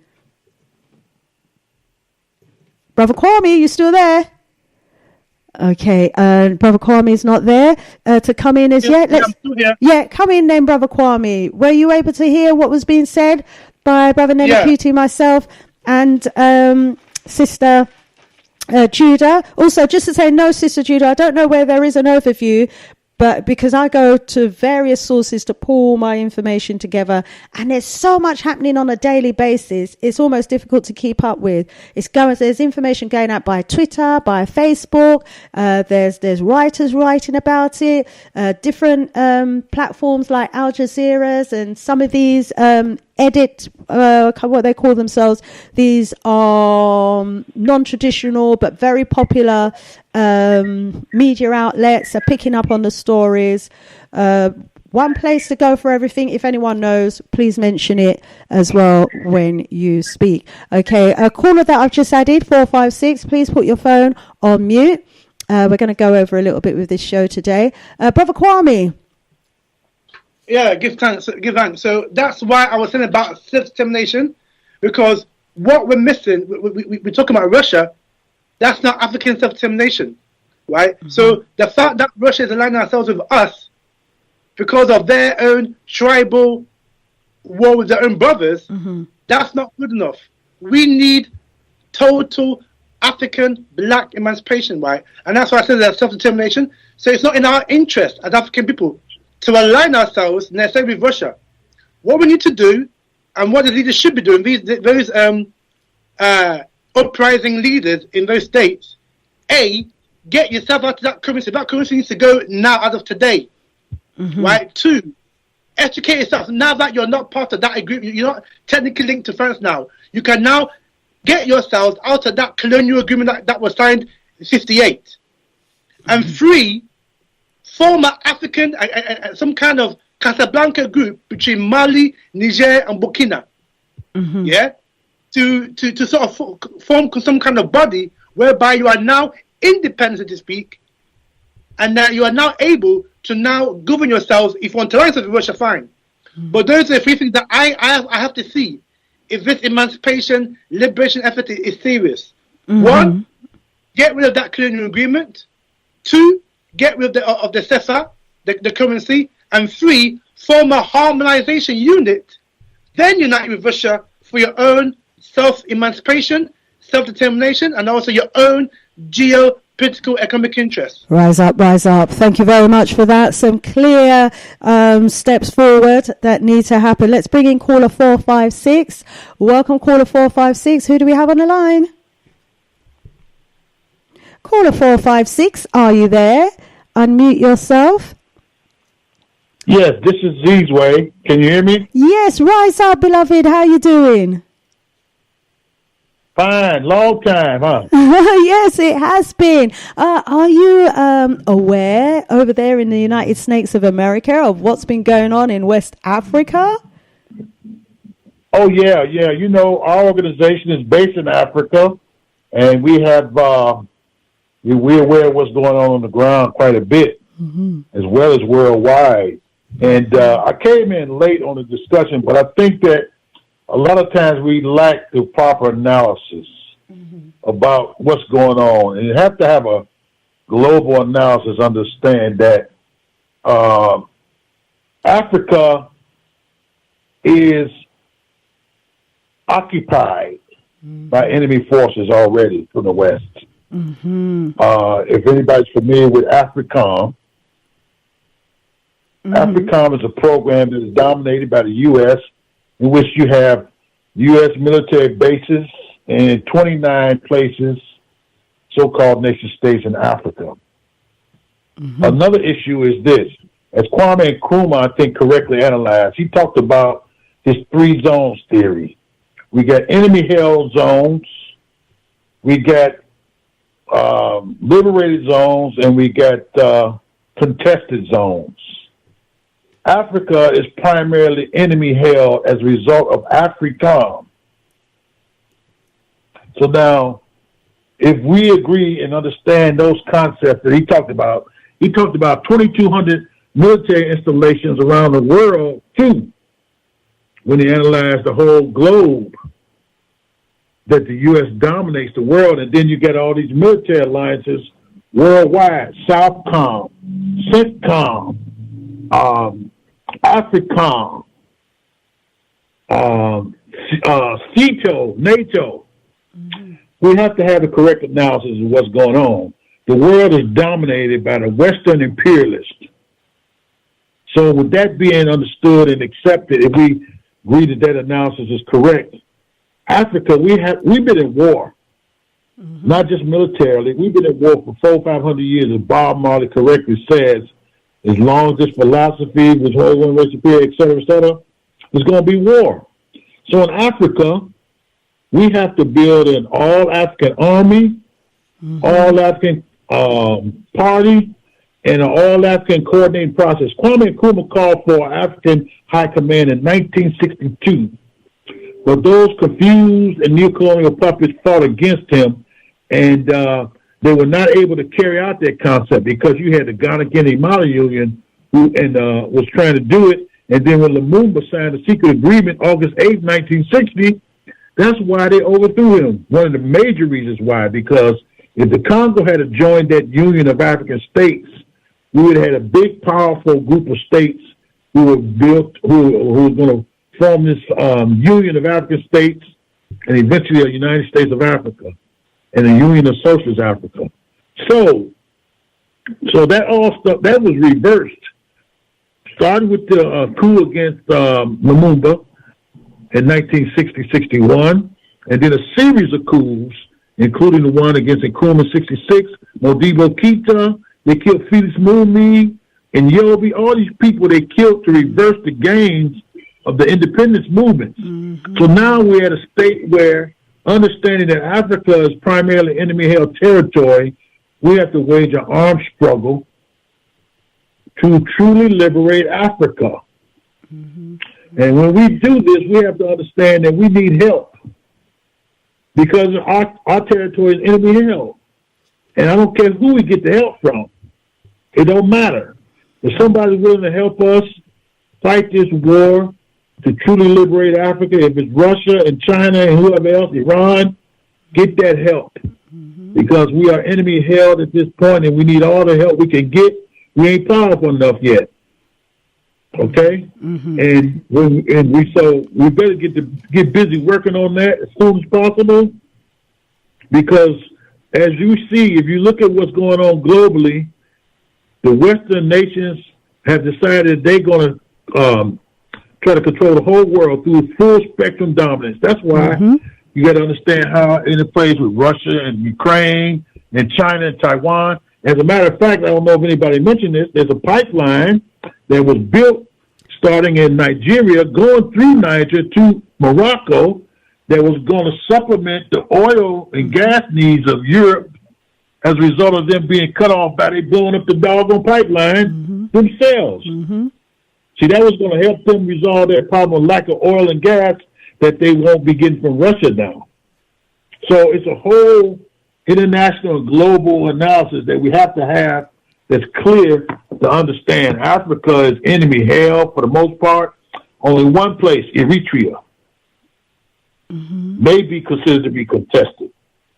Brother Kwame, you still there? Okay, Brother Kwame is not there to come in as yet. Yeah, come in then, Brother Kwame. Were you able to hear what was being said by Brother Nenekuti, myself, and Sister Judah? Also, just to say, no, Sister Judah, I don't know where there is an overview, but because I go to various sources to pull my information together, and there's so much happening on a daily basis, it's almost difficult to keep up with. There's information going out by Twitter, by Facebook. There's writers writing about it. Different platforms like Al Jazeera's and some of these what they call themselves. These are non-traditional but very popular media outlets are picking up on the stories. One place to go for everything. If anyone knows, please mention it as well when you speak. Okay, a caller that I've just added, 456, please put your phone on mute. We're going to go over a little bit with this show today. Brother Kwame. Yeah, give thanks. So that's why I was saying about self-determination, because what we're missing, we're talking about Russia, that's not African self-determination, right? Mm-hmm. So the fact that Russia is aligning ourselves with us because of their own tribal war with their own brothers, mm-hmm. that's not good enough. We need total African black emancipation, right? And that's why I said that self-determination. So it's not in our interest as African people to align ourselves necessarily with Russia. What we need to do, and what the leaders should be doing, those uprising leaders in those states, get yourself out of that currency. That currency needs to go now, as of today. Mm-hmm. Right? 2, educate yourself. Now that you're not part of that agreement, you're not technically linked to France now, you can now get yourselves out of that colonial agreement that was signed in 58. Mm-hmm. And 3, form an African, some kind of Casablanca group between Mali, Niger, and Burkina. Mm-hmm. Yeah? To sort of form some kind of body whereby you are now independent, so to speak, and that you are now able to now govern yourselves. If you want to rise with Russia, fine. Mm-hmm. But those are the 3 things that I have to see if this emancipation, liberation effort is serious. Mm-hmm. 1, get rid of that colonial agreement. 2, get rid of the CEFA, the currency. And 3, form a harmonization unit. Then unite with Russia for your own self-emancipation, self-determination, and also your own geopolitical economic interests. Rise up, rise up. Thank you very much for that. Some clear steps forward that need to happen. Let's bring in caller 456. Welcome, caller 456. Who do we have on the line? Caller 456, are you there? Unmute yourself. Yes, this is Zizway. Can you hear me? Yes, rise up, beloved. How you doing? Fine. Long time, huh? Yes, it has been. Are you aware over there in the United States of America of what's been going on in West Africa? Oh, yeah. You know, our organization is based in Africa, and we have we're aware of what's going on the ground quite a bit, as well as worldwide. And I came in late on the discussion, but I think that a lot of times we lack the proper analysis about what's going on. And you have to have a global analysis, understand that Africa is occupied by enemy forces already from the West. If anybody's familiar with AFRICOM, AFRICOM is a program that is dominated by the U.S., in which you have U.S. military bases in 29 places, so-called nation states in Africa. Another issue is this. As Kwame Nkrumah, I think, correctly analyzed, he talked about his 3 zones theory. We got enemy-held zones, we got liberated zones, and we got contested zones. Africa is primarily enemy-held as a result of AFRICOM. So now, if we agree and understand those concepts that he talked about 2,200 military installations around the world, too, when he analyzed the whole globe, that the U.S. dominates the world, and then you get all these military alliances worldwide, Southcom, CENTCOM, AFRICOM, CETO, NATO. We have to have the correct analysis of what's going on. The world is dominated by the Western imperialists. So with that being understood and accepted, if we agree that that analysis is correct, Africa, we've been in war, not just militarily. We've been at war for 400-500 years, as Bob Marley correctly says. As long as this philosophy, this whole one race superior, et cetera, there's going to be war. So in Africa, we have to build an all-African army, all-African party, and an all-African coordinating process. Kwame Nkrumah called for African High Command in 1962. But those confused and neo-colonial puppets fought against him, and they were not able to carry out that concept because you had the Ghana Guinea Mali Union who was trying to do it. And then when Lumumba signed the secret agreement August 8, 1960, that's why they overthrew him. One of the major reasons why, because if the Congo had joined that Union of African States, we would have had a big, powerful group of states who were built, who were going to form this Union of African States and eventually a United States of Africa and a Union of Socialist Africa. So that all stuff, that was reversed. Started with the coup against Lumumba in 1960-61, and then a series of coups, including the one against Nkrumah in 66, Modibo Keita, they killed Felix Mumi and Yobi, all these people they killed to reverse the gains of the independence movements. So now we're at a state where, understanding that Africa is primarily enemy-held territory, we have to wage an armed struggle to truly liberate Africa. And when we do this, we have to understand that we need help because our territory is enemy-held. And I don't care who we get the help from. It don't matter. If somebody's willing to help us fight this war to truly liberate Africa, if it's Russia and China and whoever else, Iran, get that help. Because we are enemy held at this point and we need all the help we can get. We ain't powerful enough yet. Okay? And we better get busy working on that as soon as possible. Because as you see, if you look at what's going on globally, the Western nations have decided they're going to try to control the whole world through full spectrum dominance. That's why you got to understand how it interplays with Russia and Ukraine and China and Taiwan. As a matter of fact, I don't know if anybody mentioned this, there's a pipeline that was built starting in Nigeria, going through Niger to Morocco, that was going to supplement the oil and gas needs of Europe as a result of them being cut off by they blowing up the doggone pipeline themselves. See, that was going to help them resolve their problem of lack of oil and gas that they won't be getting from Russia now. So it's a whole international and global analysis that we have to have that's clear to understand. Africa is enemy hell for the most part. Only one place, Eritrea, may be considered to be contested.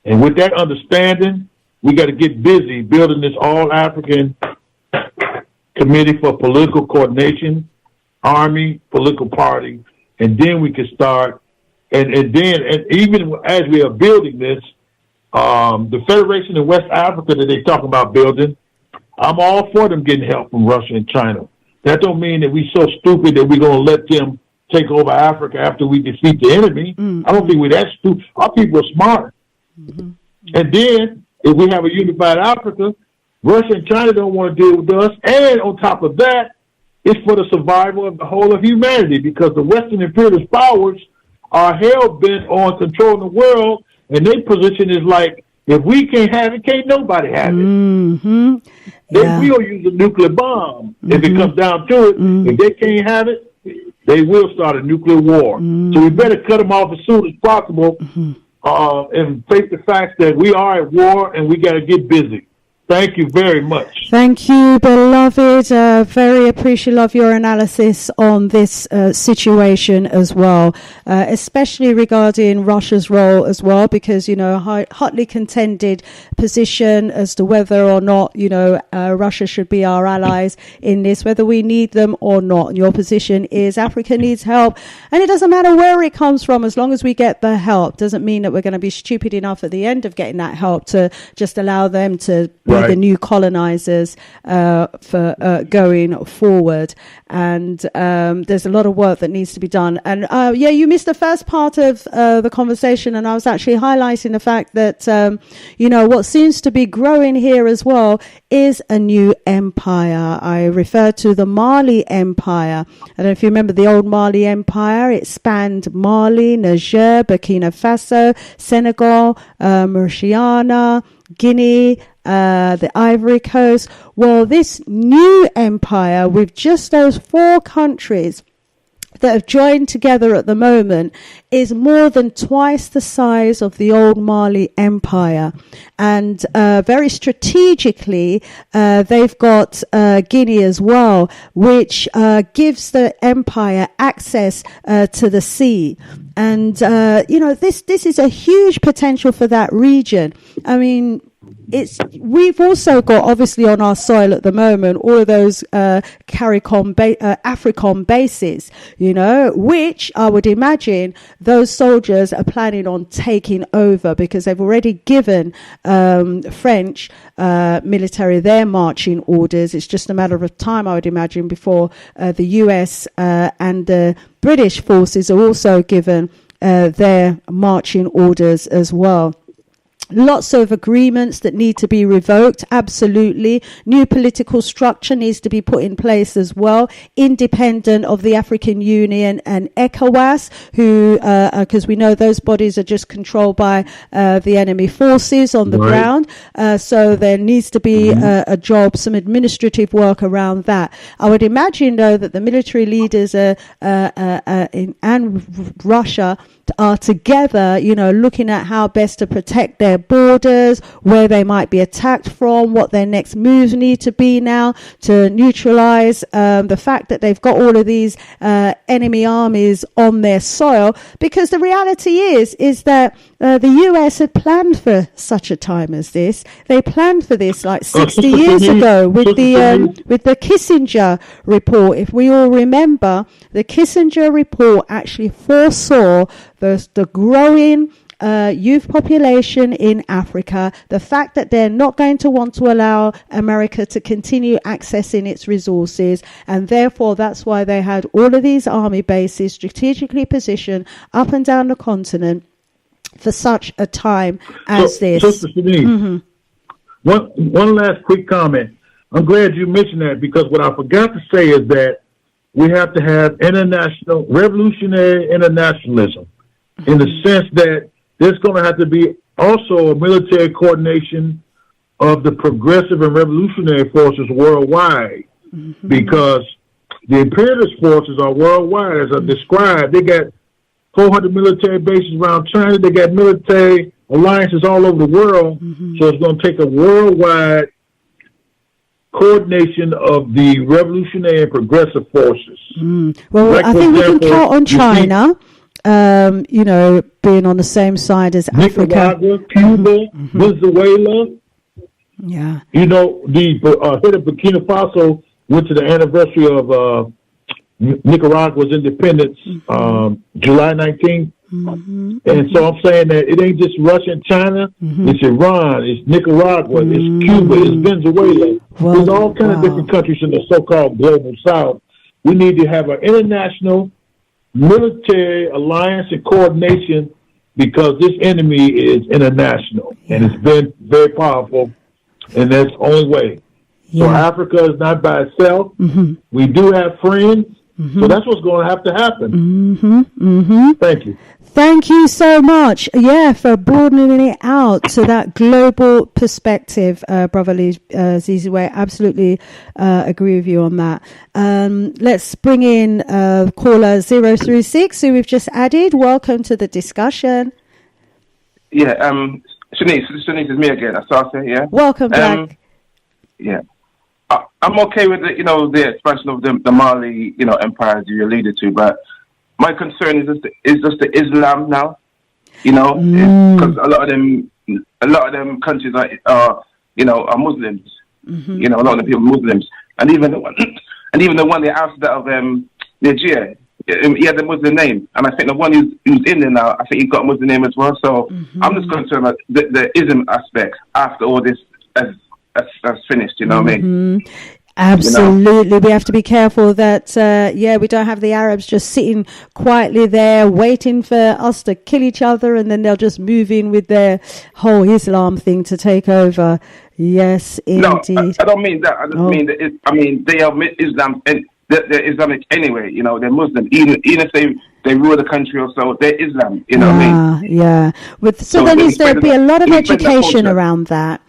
And with that understanding, we got to get busy building this all-African committee for political coordination, army, political party, and then we can start. And even as we are building this, the Federation in West Africa that they talk about building, I'm all for them getting help from Russia and China. That don't mean that we so stupid that we're going to let them take over Africa after we defeat the enemy. I don't think we're that stupid. Our people are smart. And then, if we have a unified Africa, Russia and China don't want to deal with us. And on top of that, it's for the survival of the whole of humanity, because the Western imperialist powers are hell-bent on controlling the world, and their position is like, if we can't have it, can't nobody have it. They will use a nuclear bomb if it comes down to it. If they can't have it, they will start a nuclear war. So we better cut them off as soon as possible and face the fact that we are at war and we got to get busy. Thank you very much. Thank you, beloved. Very appreciative of your analysis on this situation as well, especially regarding Russia's role as well, because, you know, hotly contended position as to whether or not, you know, Russia should be our allies in this, whether we need them or not. And your position is Africa needs help, and it doesn't matter where it comes from, as long as we get the help. Doesn't mean that we're going to be stupid enough at the end of getting that help to just allow them to the new colonizers for going forward. And there's a lot of work that needs to be done. And you missed the first part of the conversation, and I was actually highlighting the fact that you know, what seems to be growing here as well is a new empire. I refer to the Mali Empire. I don't know if you remember the old Mali Empire. It spanned Mali, Niger, Burkina Faso, Senegal, Mauritania, Guinea, the Ivory Coast. Well, this new empire with just those 4 countries that have joined together at the moment is more than twice the size of the old Mali Empire. And very strategically, they've got Guinea as well, which gives the empire access to the sea. And, you know, this is a huge potential for that region. I mean, we've also got, obviously, on our soil at the moment, all of those AFRICOM bases, you know, which I would imagine those soldiers are planning on taking over, because they've already given French military their marching orders. It's just a matter of time, I would imagine, before the US and the British forces are also given their marching orders as well. Lots of agreements that need to be revoked. Absolutely. New political structure needs to be put in place as well, independent of the African Union and ECOWAS, who, because we know those bodies are just controlled by the enemy forces on the ground. So there needs to be a job, some administrative work around that. I would imagine, though, that the military leaders and Russia are together, you know, looking at how best to protect their borders, where they might be attacked from, what their next moves need to be now to neutralize the fact that they've got all of these enemy armies on their soil. Because the reality is that the US had planned for such a time as this. They planned for this like 60 years ago with the Kissinger report. If we all remember, the Kissinger report actually foresaw the growing youth population in Africa, the fact that they're not going to want to allow America to continue accessing its resources, and therefore that's why they had all of these army bases strategically positioned up and down the continent for such a time as this. Sister Shanice, one last quick comment. I'm glad you mentioned that, because what I forgot to say is that we have to have revolutionary internationalism, in the sense that there's going to have to be also a military coordination of the progressive and revolutionary forces worldwide, because the imperialist forces are worldwide, as I described. They got 400 military bases around China. They got military alliances all over the world. So it's going to take a worldwide coordination of the revolutionary and progressive forces. Well, Like, I for think we example, can count on you see- China, being on the same side as Africa. Nicaragua, Cuba, Venezuela. Yeah. You know, the head of Burkina Faso went to the anniversary of Nicaragua's independence, July 19th. And so I'm saying that it ain't just Russia and China, it's Iran, it's Nicaragua, it's Cuba, it's Venezuela. There's all kinds of different countries in the so-called global south. We need to have an international military alliance and coordination because this enemy is international and it's been very powerful, and that's the only way. So Africa is not by itself. We do have friends. So that's what's going to have to happen. Thank you. Thank you so much. Yeah, for broadening it out to that global perspective, Brother Zizwe. Absolutely agree with you on that. Let's bring in caller 036, who we've just added. Welcome to the discussion. Yeah, Shanice is me again. I saw it, yeah. Welcome back. Yeah. I'm okay with the expansion of the Mali, empire as you alluded to, but my concern is just the Islam now, because a lot of them countries are Muslims, a lot of the people are Muslims, and even the one they asked that of Niger, he had a Muslim name, and I think the one who's in there now, I think he got a Muslim name as well. So I'm just concerned about the Islam aspect after all this has finished. You know what I mean? Absolutely. We have to be careful that, we don't have the Arabs just sitting quietly there waiting for us to kill each other, and then they'll just move in with their whole Islam thing to take over. Yes, indeed. No, I don't mean that. I just mean they are Islam, and they're Islamic anyway. They're Muslim. Even if they rule the country or so, they're Islam. You know what I mean? Yeah. So there needs to be a lot of education around that.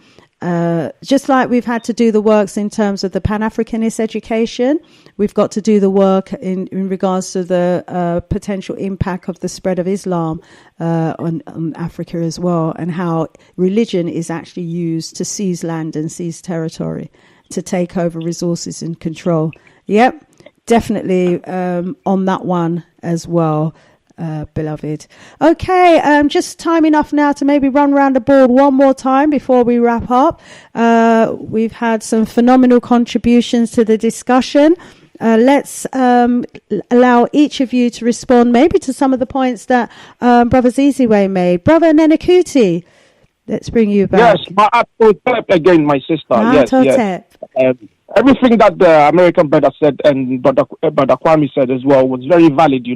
Just like we've had to do the works in terms of the Pan-Africanist education, we've got to do the work in regards to the potential impact of the spread of Islam on Africa as well, and how religion is actually used to seize land and seize territory, to take over resources and control. Yep, definitely on that one as well. Beloved. Okay, just time enough now to maybe run around the board one more time before we wrap up. We've had some phenomenal contributions to the discussion. Let's allow each of you to respond maybe to some of the points that Brother Zizwe made. Brother Nenakuti, let's bring you back. Yes, Ma'atotep again, my sister. Yes. Everything that the American brother said and Brother Kwame said as well was very valid,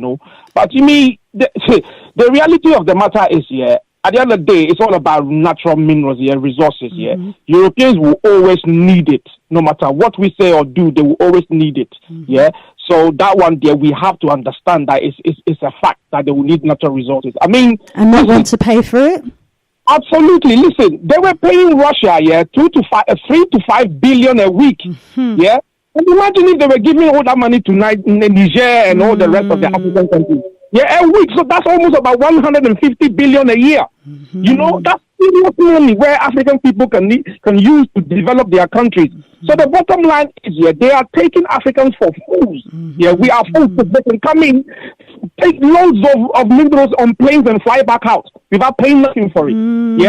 But to me, the reality of the matter is, at the end of the day, it's all about natural minerals, resources, Europeans will always need it. No matter what we say or do, they will always need it, So that one there, we have to understand that it's a fact that they will need natural resources. I mean... And not want to pay for it? Absolutely. Listen, they were paying Russia, 3 to 5 billion a week, And imagine if they were giving all that money to Niger and all the rest of the African countries. A week. So that's almost about 150 billion a year. That's serious money where African people can use to develop their countries. So the bottom line is, they are taking Africans for fools. We are fools. They can come in, take loads of minerals on planes and fly back out without paying nothing for it. And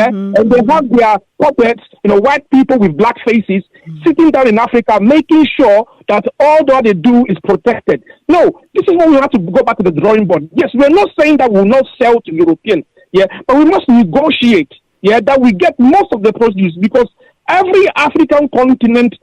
they have their puppets, white people with black faces, sitting down in Africa, making sure that all that they do is protected. No, this is when we have to go back to the drawing board. Yes, we're not saying that we will not sell to Europeans, but we must negotiate, that we get most of the produce, because every African continent,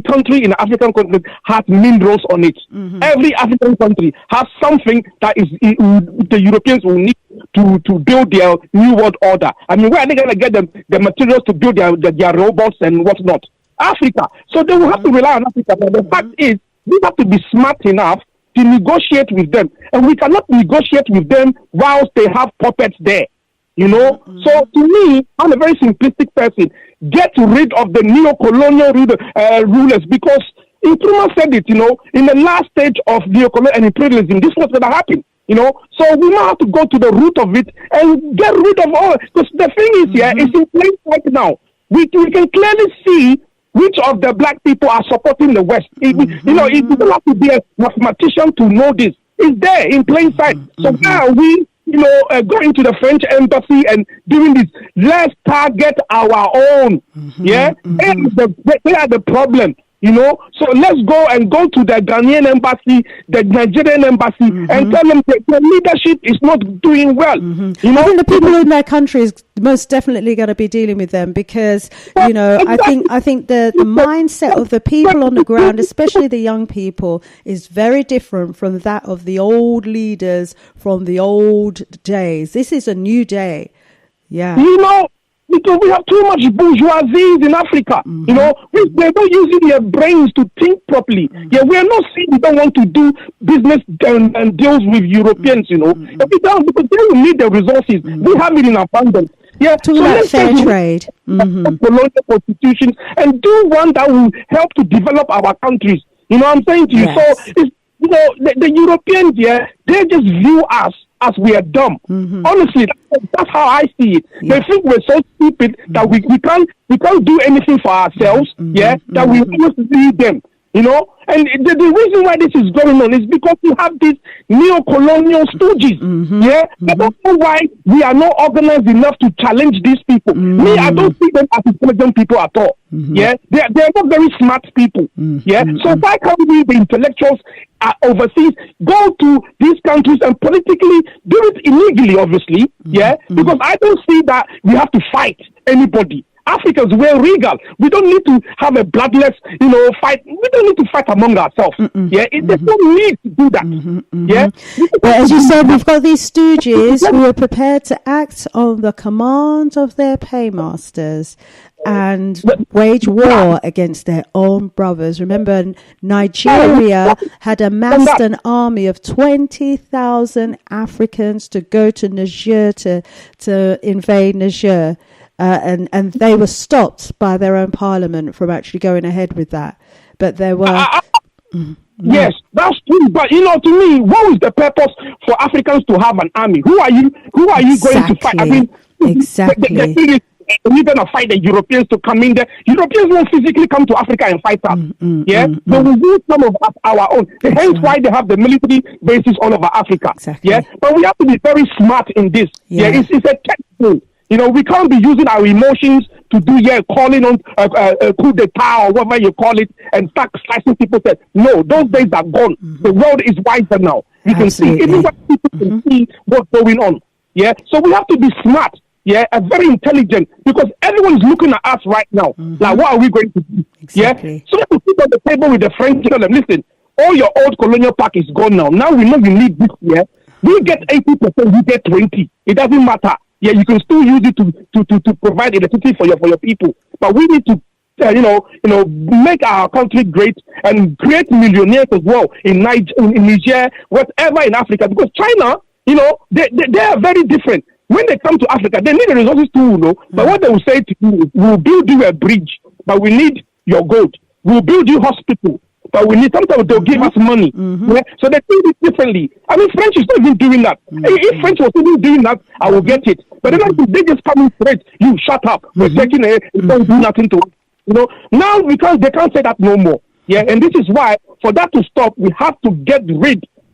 country in the African continent has minerals on it. Every African country has something that is the Europeans will need to build their new world order. Where are they going to get the materials to build their robots and whatnot? Africa. So they will have to rely on Africa. But the fact is, we have to be smart enough to negotiate with them. And we cannot negotiate with them whilst they have puppets there. So to me, I'm a very simplistic person. Get rid of the neo-colonial rulers, because Nkrumah said it, in the last stage of neo-colonial and imperialism, this was going to happen. You know, so we now have to go to the root of it and get rid of all. Because the thing is, it's in plain sight now. We can clearly see which of the black people are supporting the West. You know, you don't have to be a mathematician to know this. It's there in plain sight. So now we, going to the French embassy and doing this. Let's target our own. They are the problem. You know, so let's go to the Ghanaian embassy, the Nigerian embassy, and tell them that the leadership is not doing well. You know, I think the people in their country is most definitely going to be dealing with them because, exactly. I think the mindset of the people on the ground, especially the young people, is very different from that of the old leaders from the old days. This is a new day. Yeah. You know, because we have too much bourgeoisie in Africa. You know, they're not using their brains to think properly. Yeah, we are not saying we don't want to do business and deals with Europeans, you know. But we don't, because they will need the resources. We have it in abundance. Yeah, talking about fair trade. Colonial constitutions and do one that will help to develop our countries. You know what I'm saying to you? Yes. So, it's, the Europeans, they just view us as we are dumb. Honestly, that's how I see it. They think we're so stupid that we can't do anything for ourselves. That we almost need them. You know, and the reason why this is going on is because you have these neo-colonial stooges. I don't know why we are not organized enough to challenge these people. Me, I don't see them as intelligent people at all. They're not very smart people. So why can't we, the intellectuals overseas, go to these countries and politically do it illegally, obviously? Because I don't see that we have to fight anybody. Africans, we're regal. We don't need to have a bloodless, fight. We don't need to fight among ourselves. There's no need to do that. But as you said, we've got these stooges who are prepared to act on the command of their paymasters and wage war against their own brothers. Remember, Nigeria had amassed an army of 20,000 Africans to go to Niger to invade Niger. And they were stopped by their own parliament from actually going ahead with that. But there were... Yes, that's true. But, to me, what is the purpose for Africans to have an army? Who are you going to fight? I mean, exactly. The thing is, we're going to fight the Europeans to come in there. Europeans won't physically come to Africa and fight us. They will use some of our own. Hence why they have the military bases all over Africa. But we have to be very smart in this. It's a textbook. We can't be using our emotions to do, calling on coup d'etat or whatever you call it and start slicing people's heads. No, those days are gone. The world is wiser now. You can see, everywhere people can see what's going on. So we have to be smart, and very intelligent, because everyone is looking at us right now. Like, what are we going to do? So we have to sit on the table with the French, tell them, listen, all your old colonial park is gone now. Now we know we need this year. We get 80%, we get 20%. It doesn't matter. You can still use it to provide electricity for your people. But we need to, make our country great and create millionaires as well in Niger, whatever in Africa. Because China, they are very different. When they come to Africa, they need the resources too, But what they will say to you is, we'll build you a bridge, but we need your gold. We'll build you hospital, but we need, sometimes they'll give us money. So they do it differently. I mean, French is not even doing that. If French was even doing that, I will get it. But they just come in straight. You shut up. We're taking it. Don't do nothing to it. Now they can't say that no more. And this is why, for that to stop, we have to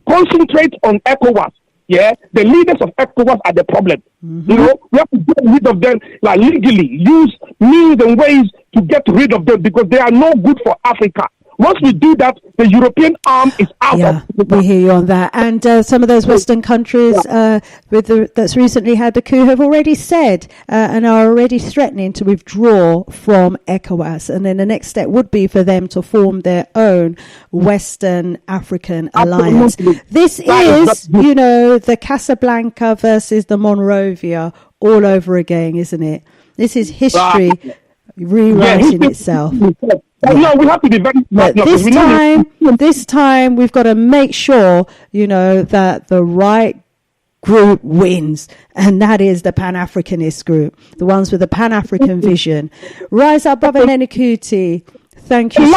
concentrate on ECOWAS. The leaders of ECOWAS are the problem. We have to get rid of them, like legally, use means and ways to get rid of them, because they are no good for Africa. Once we do that, the European arm is out. We hear you on that. And some of those Western countries that's recently had the coup have already said and are already threatening to withdraw from ECOWAS. And then the next step would be for them to form their own Western African alliance. This is, the Casablanca versus the Monrovia all over again, isn't it? This is history rewriting itself. No, we have to be very smart. This time we've got to make sure, that the right group wins, and that is the Pan-Africanist group, the ones with the Pan-African vision. Rise up, Brother Nenikuti. Thank you.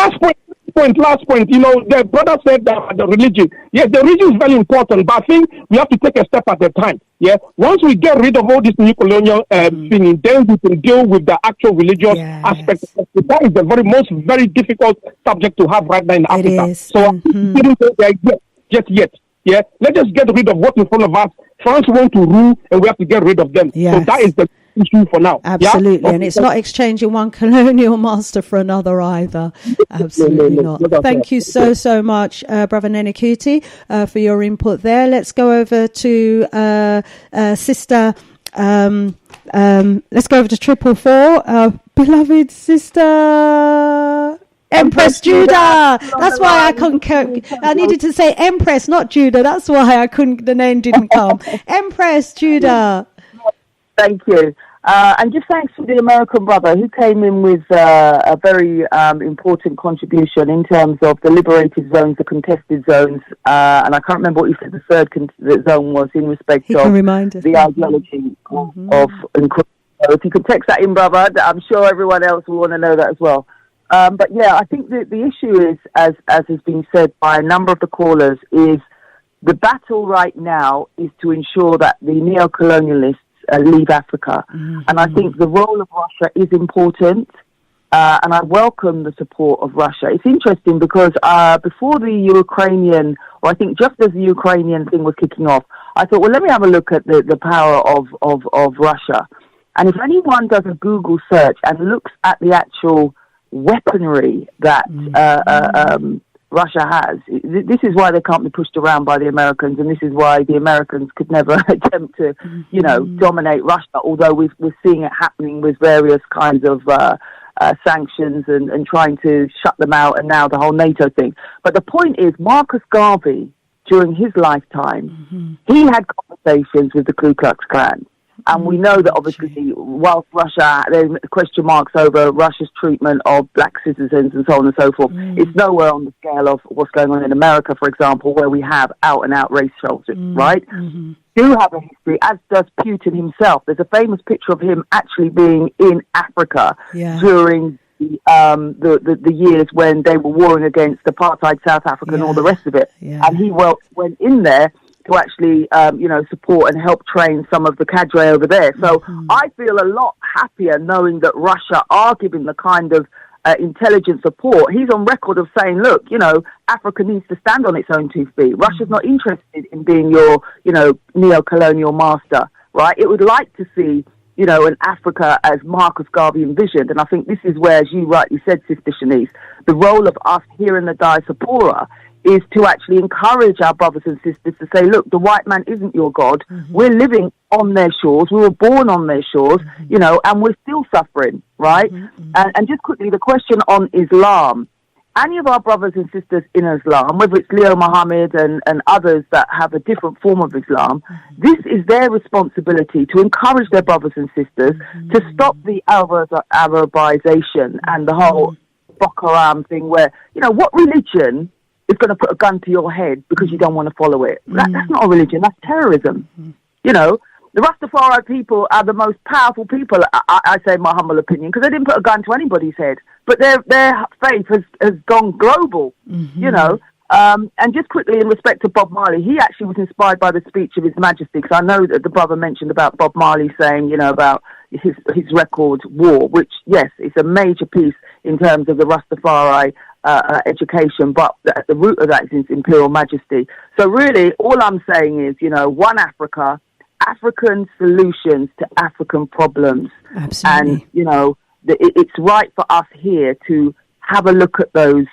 last point. The brother said that the religion. Yes, the religion is very important, but I think we have to take a step at a time. Yeah. Once we get rid of all this new colonial thing, then we can deal with the actual religious aspect. That is the very difficult subject to have right now in Africa. Is. So we didn't go there yet. Yeah. Let's just get rid of what's in front of us. France want to rule, and we have to get rid of them. Yes. So that is the issue for now. Absolutely. Yeah? And it's not exchanging one colonial master for another either. Absolutely not. Thank you so much, Brother Nenekuti, for your input there. Let's go over to Sister. Let's go over to 444. Beloved Sister Empress Judah. That's why I couldn't. I needed to say Empress, not Judah. That's why I couldn't. The name didn't come. Empress Judah. Thank you. And just thanks to the American brother who came in with a very important contribution in terms of the liberated zones, the contested zones, and I can't remember what you said the third zone was in respect of the ideology of. So if you could text that in, brother, I'm sure everyone else will want to know that as well. But yeah, I think the issue is, as has been said by a number of the callers, is the battle right now is to ensure that the neo-colonialists leave Africa. And I think the role of Russia is important, and I welcome the support of Russia. It's interesting because before the Ukrainian, or I think just as the Ukrainian thing was kicking off, I thought, well, let me have a look at the power of Russia. And if anyone does a Google search and looks at the actual weaponry that Russia has, this is why they can't be pushed around by the Americans, and this is why the Americans could never attempt to, dominate Russia, although we're seeing it happening with various kinds of sanctions and trying to shut them out, and now the whole NATO thing. But the point is, Marcus Garvey, during his lifetime, he had conversations with the Ku Klux Klan. And we know that obviously, whilst Russia, there's question marks over Russia's treatment of black citizens and so on and so forth, it's nowhere on the scale of what's going on in America, for example, where we have out-and-out race soldiers, right? Do have a history, as does Putin himself. There's a famous picture of him actually being in Africa during the years when they were warring against apartheid South Africa and all the rest of it. And he went in there to actually, support and help train some of the cadre over there. So I feel a lot happier knowing that Russia are giving the kind of intelligence support. He's on record of saying, look, Africa needs to stand on its own 2 feet. Russia's not interested in being your, neo-colonial master, right? It would like to see, an Africa as Marcus Garvey envisioned. And I think this is where, as you rightly said, Sister Shanice, the role of us here in the Diaspora is to actually encourage our brothers and sisters to say, look, the white man isn't your God. We're living on their shores. We were born on their shores, and we're still suffering, right? And just quickly, the question on Islam. Any of our brothers and sisters in Islam, whether it's Leo Muhammad and others that have a different form of Islam, this is their responsibility to encourage their brothers and sisters to stop the Arabization and the whole Boko Haram thing where, what religion is going to put a gun to your head because you don't want to follow it? That's not a religion. That's terrorism. The Rastafari people are the most powerful people, I say in my humble opinion, because they didn't put a gun to anybody's head. But their faith has gone global, And just quickly, in respect to Bob Marley, he actually was inspired by the speech of His Majesty, because I know that the brother mentioned about Bob Marley saying, about his record, War, which, yes, it's a major piece in terms of the Rastafari education, but at the root of that is His Imperial Majesty. So really, all I'm saying is, one Africa, African solutions to African problems. Absolutely. And, it's right for us here to have a look at those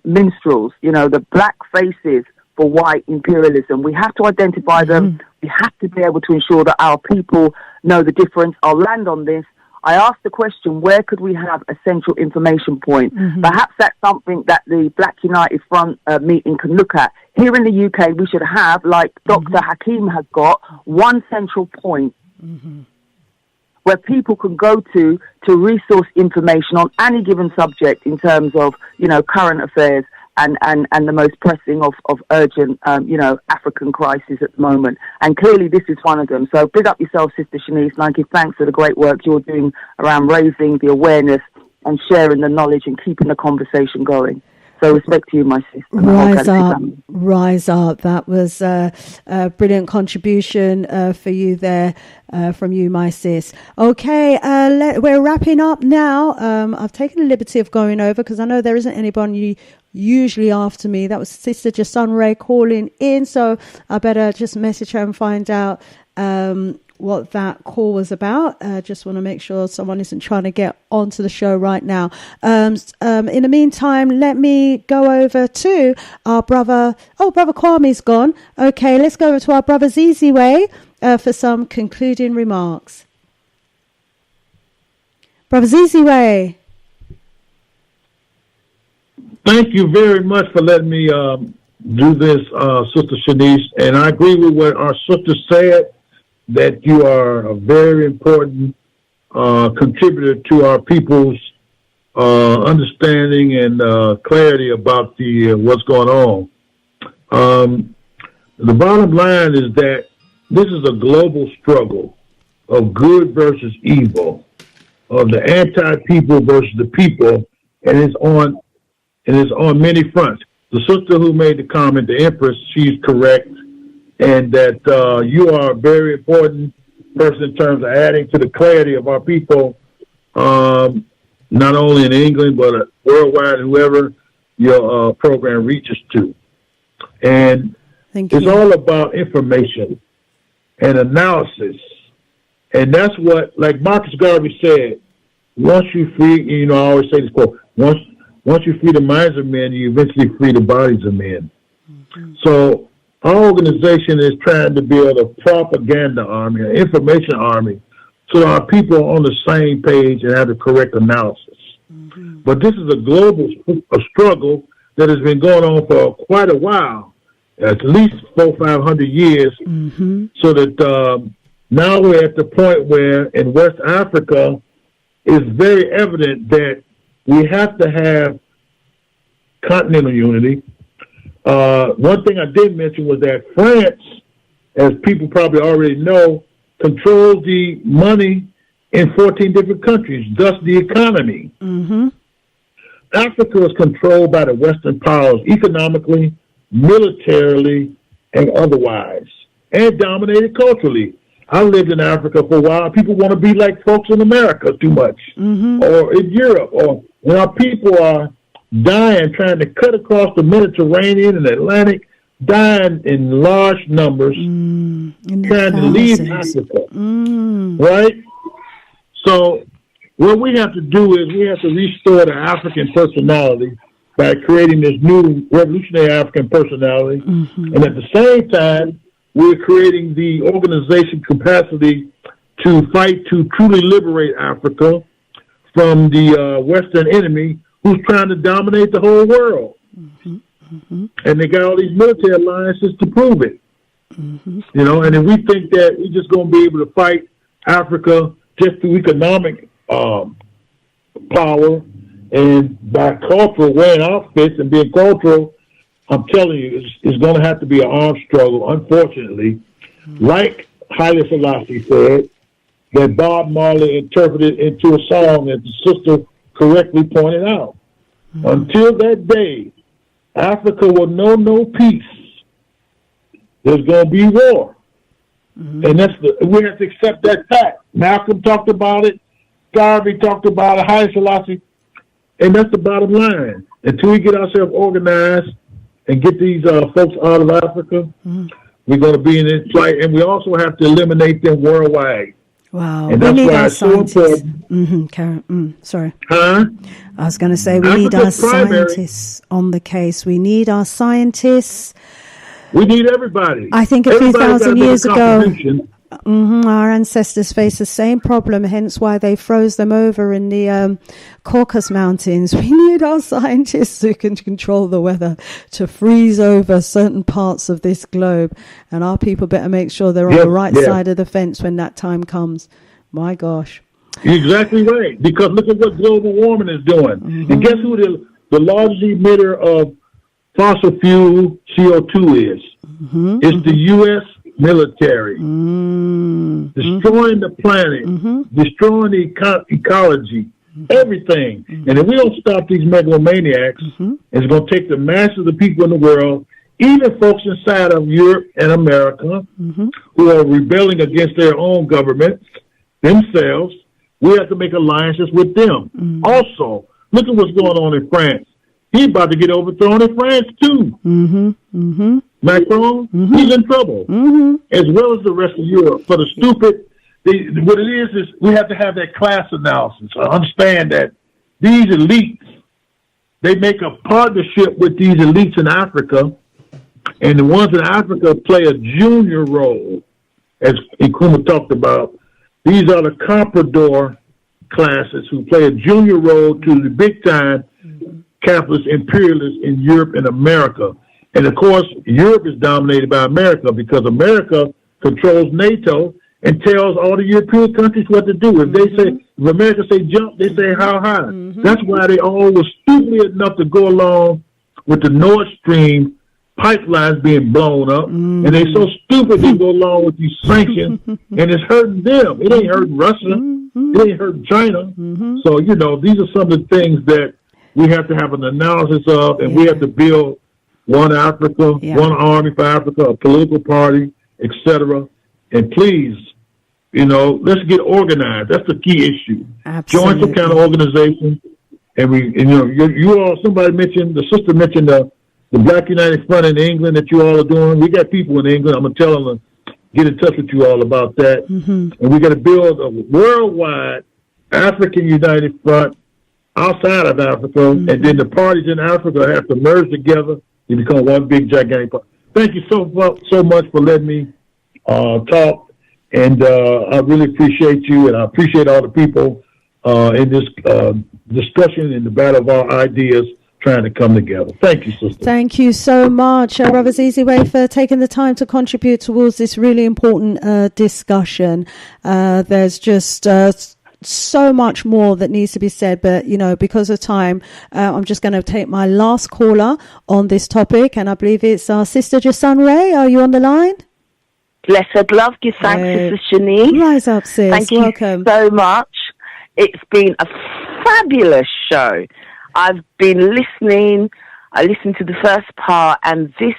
minstrels, the black faces for white imperialism. We have to identify them. We have to be able to ensure that our people know the difference. I'll land on this. I asked the question, where could we have a central information point? Perhaps that's something that the Black United Front meeting can look at. Here in the UK, we should have, like Dr. Hakim has got, one central point where people can go to resource information on any given subject in terms of, current affairs and the most pressing of urgent, African crisis at the moment. And clearly this is one of them. So big up yourself, Sister Shanice, and I give thanks for the great work you're doing around raising the awareness and sharing the knowledge and keeping the conversation going. So respect to you, my sister. Rise up. That was a brilliant contribution for you there, from you, my sis. Okay, we're wrapping up now. I've taken the liberty of going over because I know there isn't anybody usually after me. That was Sister Jasunray calling in, so I better just message her and find out what that call was about. Just want to make sure someone isn't trying to get onto the show right now. In the meantime, let me go over to our brother. Oh, Brother Kwame's gone. Okay, let's go over to our brother Ziziwe for some concluding remarks. Brother Ziziwe. Thank you very much for letting me do this, Sister Shanice. And I agree with what our sister said, that you are a very important contributor to our people's understanding and clarity about what's going on. The bottom line is that this is a global struggle of good versus evil, of the anti-people versus the people, and it's on many fronts. The sister who made the comment, the Empress, she's correct, and that you are a very important person in terms of adding to the clarity of our people, not only in England, but worldwide, whoever your program reaches to. And it's all about information and analysis. And that's what, like Marcus Garvey said, once you free, I always say this quote, once you free the minds of men, you eventually free the bodies of men. Mm-hmm. So our organization is trying to build a propaganda army, an information army, so that our people are on the same page and have the correct analysis. Mm-hmm. But this is a global struggle that has been going on for quite a while, at least 400-500 years, mm-hmm. so that now we're at the point where in West Africa it's very evident that we have to have continental unity. One thing I did mention was that France, as people probably already know, controls the money in 14 different countries, thus the economy. Mm-hmm. Africa is controlled by the Western powers economically, militarily, and otherwise, and dominated culturally. I lived in Africa for a while. People want to be like folks in America too much, mm-hmm. or in Europe, or when our people are dying trying to cut across the Mediterranean and Atlantic, dying in large numbers, trying to leave Africa, right? So what we have to do is we have to restore the African personality by creating this new revolutionary African personality, mm-hmm. and at the same time, we're creating the organization capacity to fight to truly liberate Africa from the Western enemy who's trying to dominate the whole world. Mm-hmm. Mm-hmm. And they got all these military alliances to prove it. Mm-hmm. And if we think that we're just going to be able to fight Africa just through economic power and by cultural wearing outfits and being cultural, I'm telling you, it's going to have to be an armed struggle, unfortunately. Mm-hmm. Like Haile Selassie said, that Bob Marley interpreted into a song that the sister correctly pointed out. Mm-hmm. Until that day, Africa will know no peace. There's going to be war. Mm-hmm. And we have to accept that fact. Malcolm talked about it. Garvey talked about it. Haile Selassie. And that's the bottom line. Until we get ourselves organized and get these folks out of Africa, mm-hmm. we're going to be in this plight. And we also have to eliminate them worldwide. Wow. And that's why it's so important. Mm-hmm. Karen, sorry. Huh? I was going to say we need our scientists on the case. We need our scientists. We need everybody. I think a few thousand years ago, our ancestors faced the same problem, hence why they froze them over in the Caucasus Mountains. We need our scientists who can control the weather to freeze over certain parts of this globe. And our people better make sure they're on the right side of the fence when that time comes. My gosh. You're exactly right. Because look at what global warming is doing. Mm-hmm. And guess who the largest emitter of fossil fuel CO2 is? Mm-hmm. It's the U.S. military. Mm-hmm. Destroying the planet, mm-hmm. destroying the ecology, mm-hmm. everything. And if we don't stop these megalomaniacs, it's going to take the masses of the people in the world, even folks inside of Europe and America, who are rebelling against their own governments themselves. We have to make alliances with them. Also, look at what's going on in France. He's about to get overthrown in France, too. Macron, he's in trouble, as well as the rest of Europe. For the stupid, what it is we have to have that class analysis. I understand that these elites, they make a partnership with these elites in Africa, and the ones in Africa play a junior role, as Nkrumah talked about. These are the comprador classes who play a junior role to the big-time capitalist imperialists in Europe and America. And, of course, Europe is dominated by America because America controls NATO and tells all the European countries what to do. If America say jump, they say how high. That's why they all were stupid enough to go along with the Nord Stream pipelines being blown up. And they're so stupid they go along with these sanctions, and it's hurting them. It ain't hurting Russia. It ain't hurting China. So, these are some of the things that we have to have an analysis of, and we have to build one Africa, one army for Africa, a political party, etc. And please, let's get organized. That's the key issue. Absolutely. Join some kind of organization. And you all, somebody mentioned, the sister mentioned the Black United Front in England that you all are doing. We got people in England. I'm going to tell them to get in touch with you all about that. And we got to build a worldwide African United Front outside of Africa. And then the parties in Africa have to merge together and become one big, gigantic party. Thank you so much for letting me talk. And I really appreciate you, and I appreciate all the people in this discussion in the battle of our ideas trying to come together. Thank you, sister. Thank you so much, Brother Ziziwe, for taking the time to contribute towards this really important discussion. There's just so much more that needs to be said, but because of time, I'm just going to take my last caller on this topic, and I believe it's our sister Jason Ray. Are you on the line? Blessed love, give thanks, Sister Shanice. Rise up, sis. Thank Welcome. you so much. It's been a fabulous show. I've been listening. I listened to the first part, and this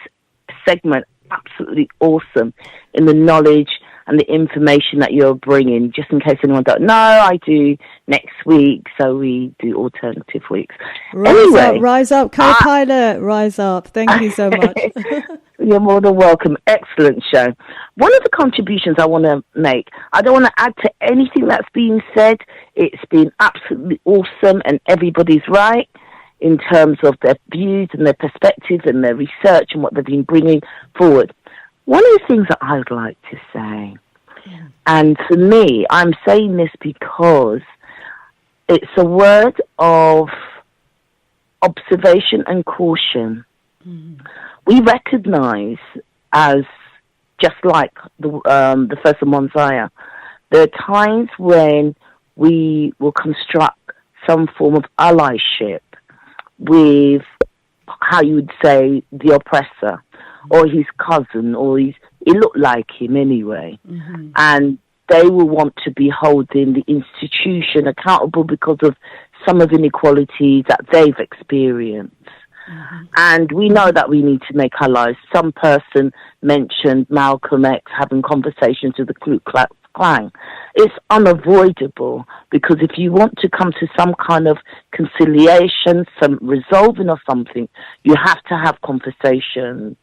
segment, absolutely awesome in the knowledge and the information that you're bringing. Just in case anyone don't know, I do next week, so we do alternative weeks. Rise up, co-pilot. Rise up. Thank you so much. You're more than welcome. Excellent show. One of the contributions I want to make, I don't want to add to anything that's been said. It's been absolutely awesome, and everybody's right in terms of their views and their perspectives and their research and what they've been bringing forward. One of the things that I would like to say, and for me, I'm saying this because it's a word of observation and caution. We recognize, as just like the first of Mosiah, there are times when we will construct some form of allyship with, how you would say, the oppressor or his cousin, or it looked like him anyway. And they will want to be holding the institution accountable because of some of the inequalities that they've experienced. And we know that we need to make our lives. Some person mentioned Malcolm X having conversations with the Ku Klux Klan. It's unavoidable, because if you want to come to some kind of conciliation, some resolving of something, you have to have conversations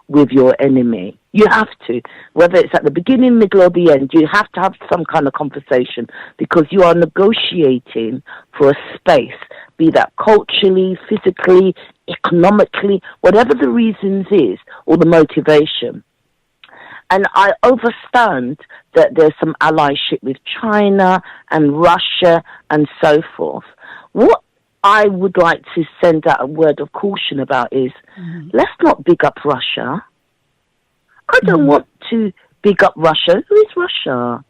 with your enemy. You have to. Whether it's at the beginning, middle, or the end, you have to have some kind of conversation, because you are negotiating for a space, be that culturally, physically, economically, whatever the reasons is, or the motivation. And I understand that there's some allyship with China and Russia and so forth. What I would like to send out a word of caution about is, let's not big up Russia. I don't want to big up Russia. Who is Russia?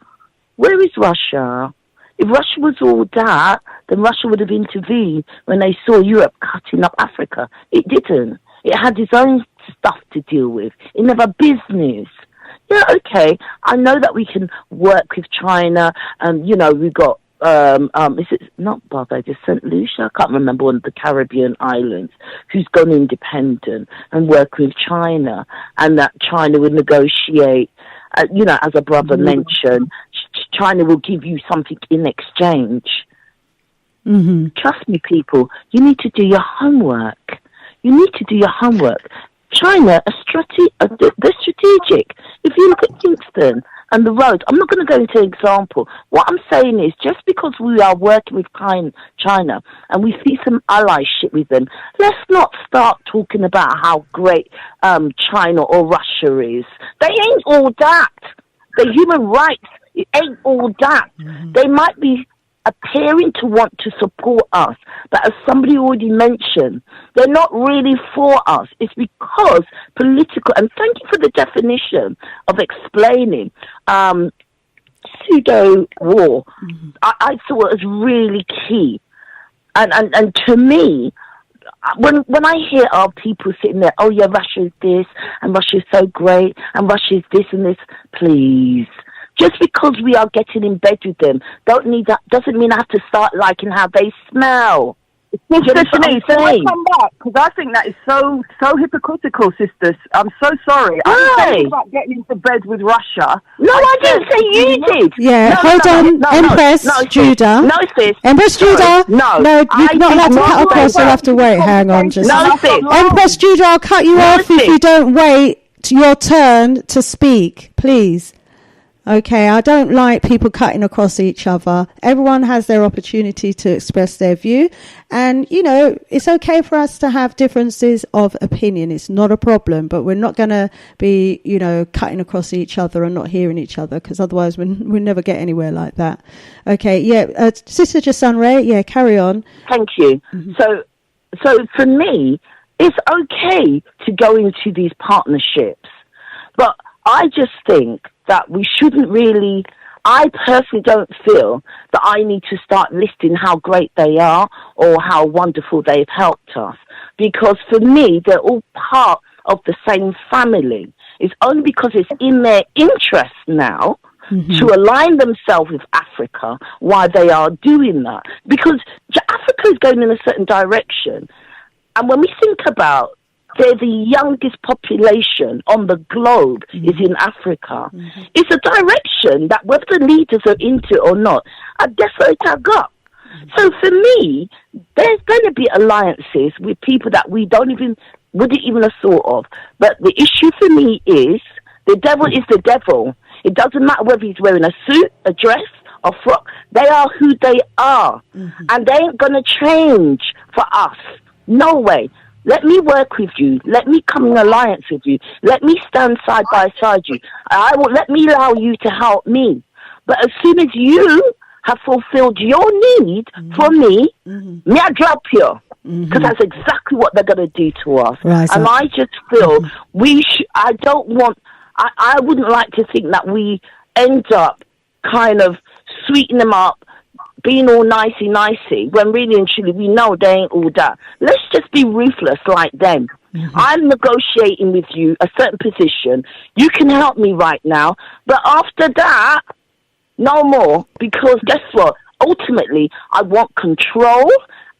Where is Russia? If Russia was all that, then Russia would have intervened when they saw Europe cutting up Africa. It didn't. It had its own stuff to deal with. It never business. Yeah, okay, I know that we can work with China, and, we've got is it not Barbados, St. Lucia? I can't remember, one of the Caribbean islands, who's gone independent and work with China, and that China will negotiate, as a brother mentioned, China will give you something in exchange. Mm-hmm. Trust me, people, you need to do your homework. China, they're strategic. If you look at Kingston and the roads, I'm not going to go into an example. What I'm saying is, just because we are working with China and we see some allyship with them, let's not start talking about how great China or Russia is. They ain't all that. The human rights, it ain't all that. Mm-hmm. They might be appearing to want to support us, but as somebody already mentioned, they're not really for us. It's because political, and thank you for the definition of explaining pseudo war. Mm-hmm. I thought it was really key, and to me, when I hear our people sitting there, oh yeah, Russia is this and Russia is so great and Russia is this and this, please. Just because we are getting in bed with them, doesn't mean I have to start liking how they smell. Sister Shanice, can I come back? Because I think that is so hypocritical, sisters. I'm so sorry. I didn't say about getting into bed with Russia. No, I didn't say you did. Yeah, hold on. Empress Judah. No, sis. Empress Judah. No, you're not allowed to cut across. You'll have to wait. Hang on. No, sis. Empress Judah, I'll cut you off if you don't wait your turn to speak, please. Okay, I don't like people cutting across each other. Everyone has their opportunity to express their view. And, it's okay for us to have differences of opinion. It's not a problem, but we're not going to be, cutting across each other and not hearing each other, because otherwise we'll never get anywhere like that. Okay, yeah. Sister Jasunray, carry on. Thank you. Mm-hmm. So for me, it's okay to go into these partnerships, but I just think that we shouldn't really, I personally don't feel that I need to start listing how great they are or how wonderful they've helped us. Because for me, they're all part of the same family. It's only because it's in their interest now to align themselves with Africa why they are doing that. Because Africa is going in a certain direction. And when we think about they're the youngest population on the globe is in Africa. Mm-hmm. It's a direction that whether the leaders are into it or not, are definitely tag up. Mm-hmm. So for me, there's going to be alliances with people that we wouldn't even have thought of. But the issue for me is the devil is the devil. It doesn't matter whether he's wearing a suit, a dress, or frock. They are who they are. Mm-hmm. And they ain't going to change for us. No way. Let me work with you. Let me come in alliance with you. Let me stand side by side you. Let me allow you to help me. But as soon as you have fulfilled your need for me, me I drop you. Because that's exactly what they're going to do to us. Right, and I just feel I wouldn't like to think that we end up kind of sweetening them up, being all nicey, when really and truly we know they ain't all that. Let's just be ruthless like them. I'm negotiating with you a certain position. You can help me right now, but after that, no more. Because guess what? Ultimately, I want control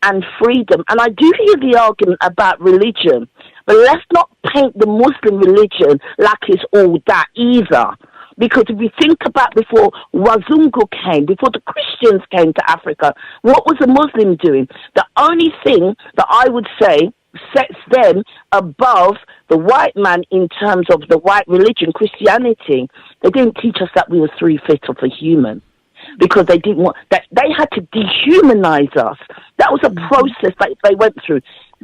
and freedom. And I do hear the argument about religion, but let's not paint the Muslim religion like it's all that either. Because if we think about before Wazungu came, before the Christians came to Africa, what was the Muslim doing? The only thing that I would say sets them above the white man in terms of the white religion, Christianity, they didn't teach us that we were 3/5 of a human. Because they didn't want that, they had to dehumanize us. That was a process that they went through.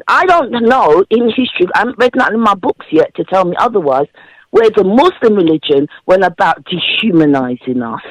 I don't know in history, I haven't read nothing in my books yet to tell me otherwise, where the Muslim religion went about dehumanizing us.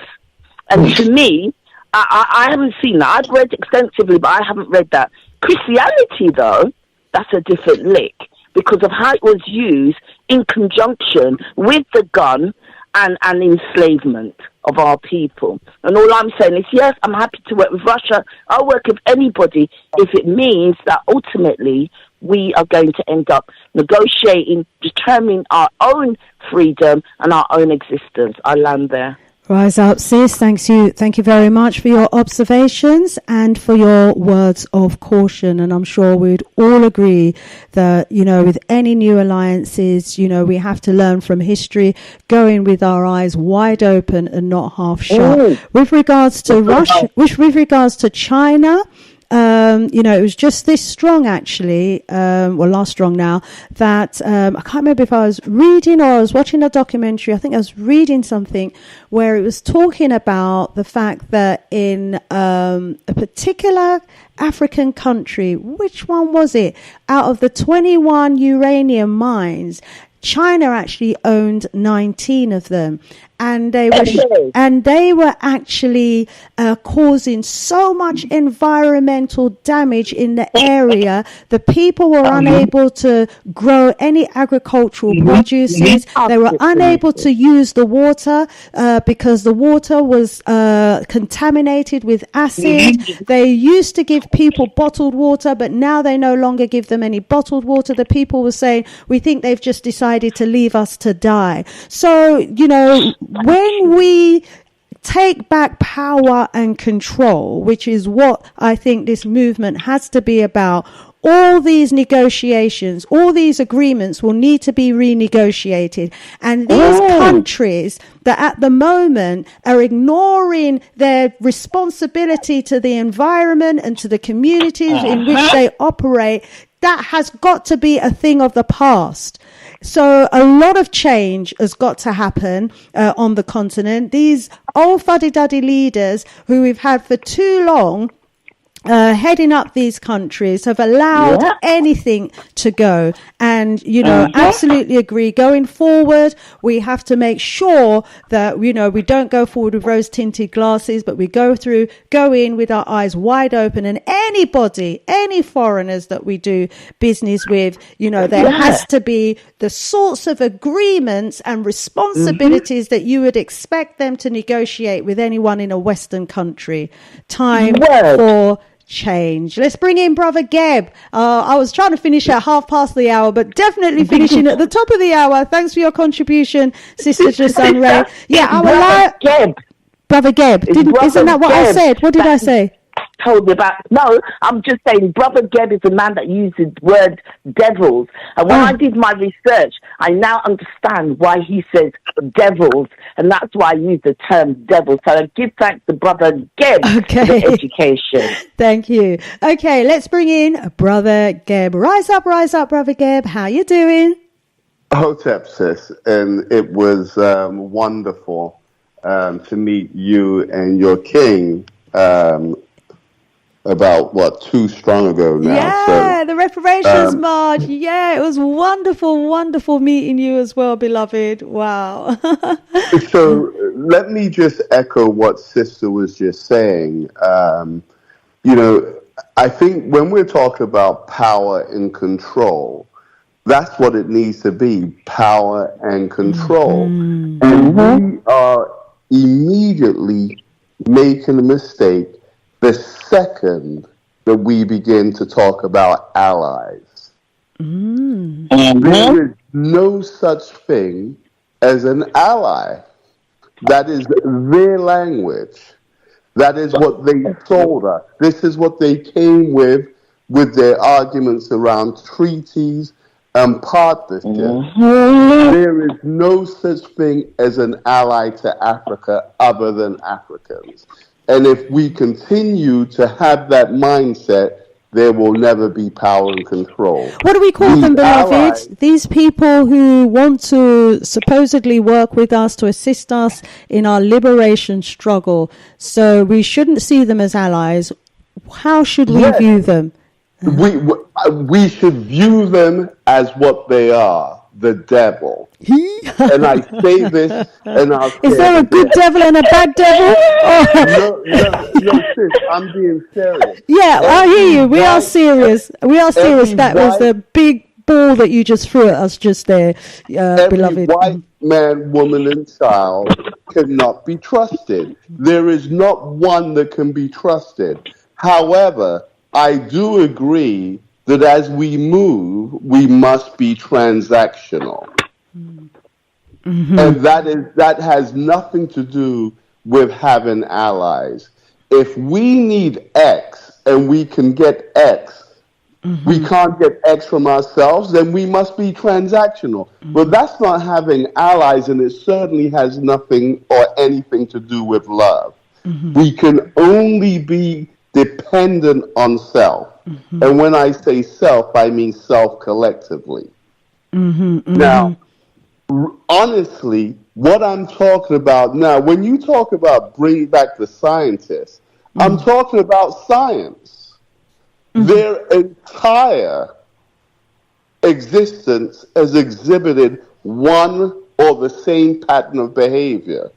And to me, I haven't seen that. I've read extensively, but I haven't read that. Christianity, though, that's a different lick because of how it was used in conjunction with the gun and enslavement of our people. And all I'm saying is, yes, I'm happy to work with Russia. I'll work with anybody if it means that ultimately we are going to end up negotiating, determining our own freedom and our own existence. I land there. Rise up, sis. Thank you very much for your observations and for your words of caution. And I'm sure we'd all agree that, with any new alliances, we have to learn from history, go in with our eyes wide open and not half shut. With regards to Russia, with regards to China, it was just this strong, actually, last strong now, that I can't remember if I was reading or I was watching a documentary. I think I was reading something where it was talking about the fact that in a particular African country, which one was it? Out of the 21 uranium mines, China actually owned 19 of them. And they were actually causing so much environmental damage in the area. The people were unable to grow any agricultural produces. They were unable to use the water because the water was contaminated with acid. They used to give people bottled water, but now they no longer give them any bottled water. The people were saying, we think they've just decided to leave us to die. So, when we take back power and control, which is what I think this movement has to be about, all these negotiations, all these agreements will need to be renegotiated. And these countries that at the moment are ignoring their responsibility to the environment and to the communities in which they operate, that has got to be a thing of the past. So a lot of change has got to happen on the continent. These old fuddy-duddy leaders who we've had for too long heading up these countries have allowed anything to go. And, absolutely agree. Going forward, we have to make sure that, we don't go forward with rose-tinted glasses, but we go in with our eyes wide open. And any foreigners that we do business with, there has to be the sorts of agreements and responsibilities that you would expect them to negotiate with anyone in a Western country. Time for change. Let's bring in Brother Geb. I was trying to finish at 1:30, but definitely finishing at the top of the hour. Thanks for your contribution, Sister Jason Ray. Brother Geb. Isn't that what I said? What did I say? Told me about. No, I'm just saying Brother Geb is a man that uses the word devils. And when I did my research, I now understand why he says devils. And that's why I use the term devil. So I give thanks to Brother Geb for the education. Thank you. Okay, let's bring in Brother Geb. Rise up, Brother Geb. How you doing? Hotep, sis. And it was wonderful to meet you and your king about too strong ago now. Yeah, the reparations march. Yeah, it was wonderful meeting you as well, beloved. Wow. So let me just echo what Sister was just saying. I think when we're talking about power and control, that's what it needs to be, power and control. And we are immediately making a mistake the second that we begin to talk about allies. There is no such thing as an ally. That is their language. That is what they told us. This is what they came with their arguments around treaties and partnerships. There is no such thing as an ally to Africa other than Africans. And if we continue to have that mindset, there will never be power and control. What do we call them, beloved? These people who want to supposedly work with us to assist us in our liberation struggle. So we shouldn't see them as allies. How should we view them? We should view them as what they are, the devil. And I say this, and I'll say is there a good devil and a bad devil? No, sis, I'm being serious. Yeah, I hear you. We are serious. That was the big ball that you just threw at us just there, beloved. White man, woman, and child cannot be trusted. There is not one that can be trusted. However, I do agree that as we move, we must be transactional. And that has nothing to do with having allies. If we need X and we can get X, we can't get X from ourselves, then we must be transactional. But that's not having allies, and it certainly has nothing or anything to do with love. We can only be dependent on self. And when I say self, I mean self collectively. Now, honestly, what I'm talking about now, when you talk about bring back the scientists, I'm talking about science. Their entire existence has exhibited one or the same pattern of behavior.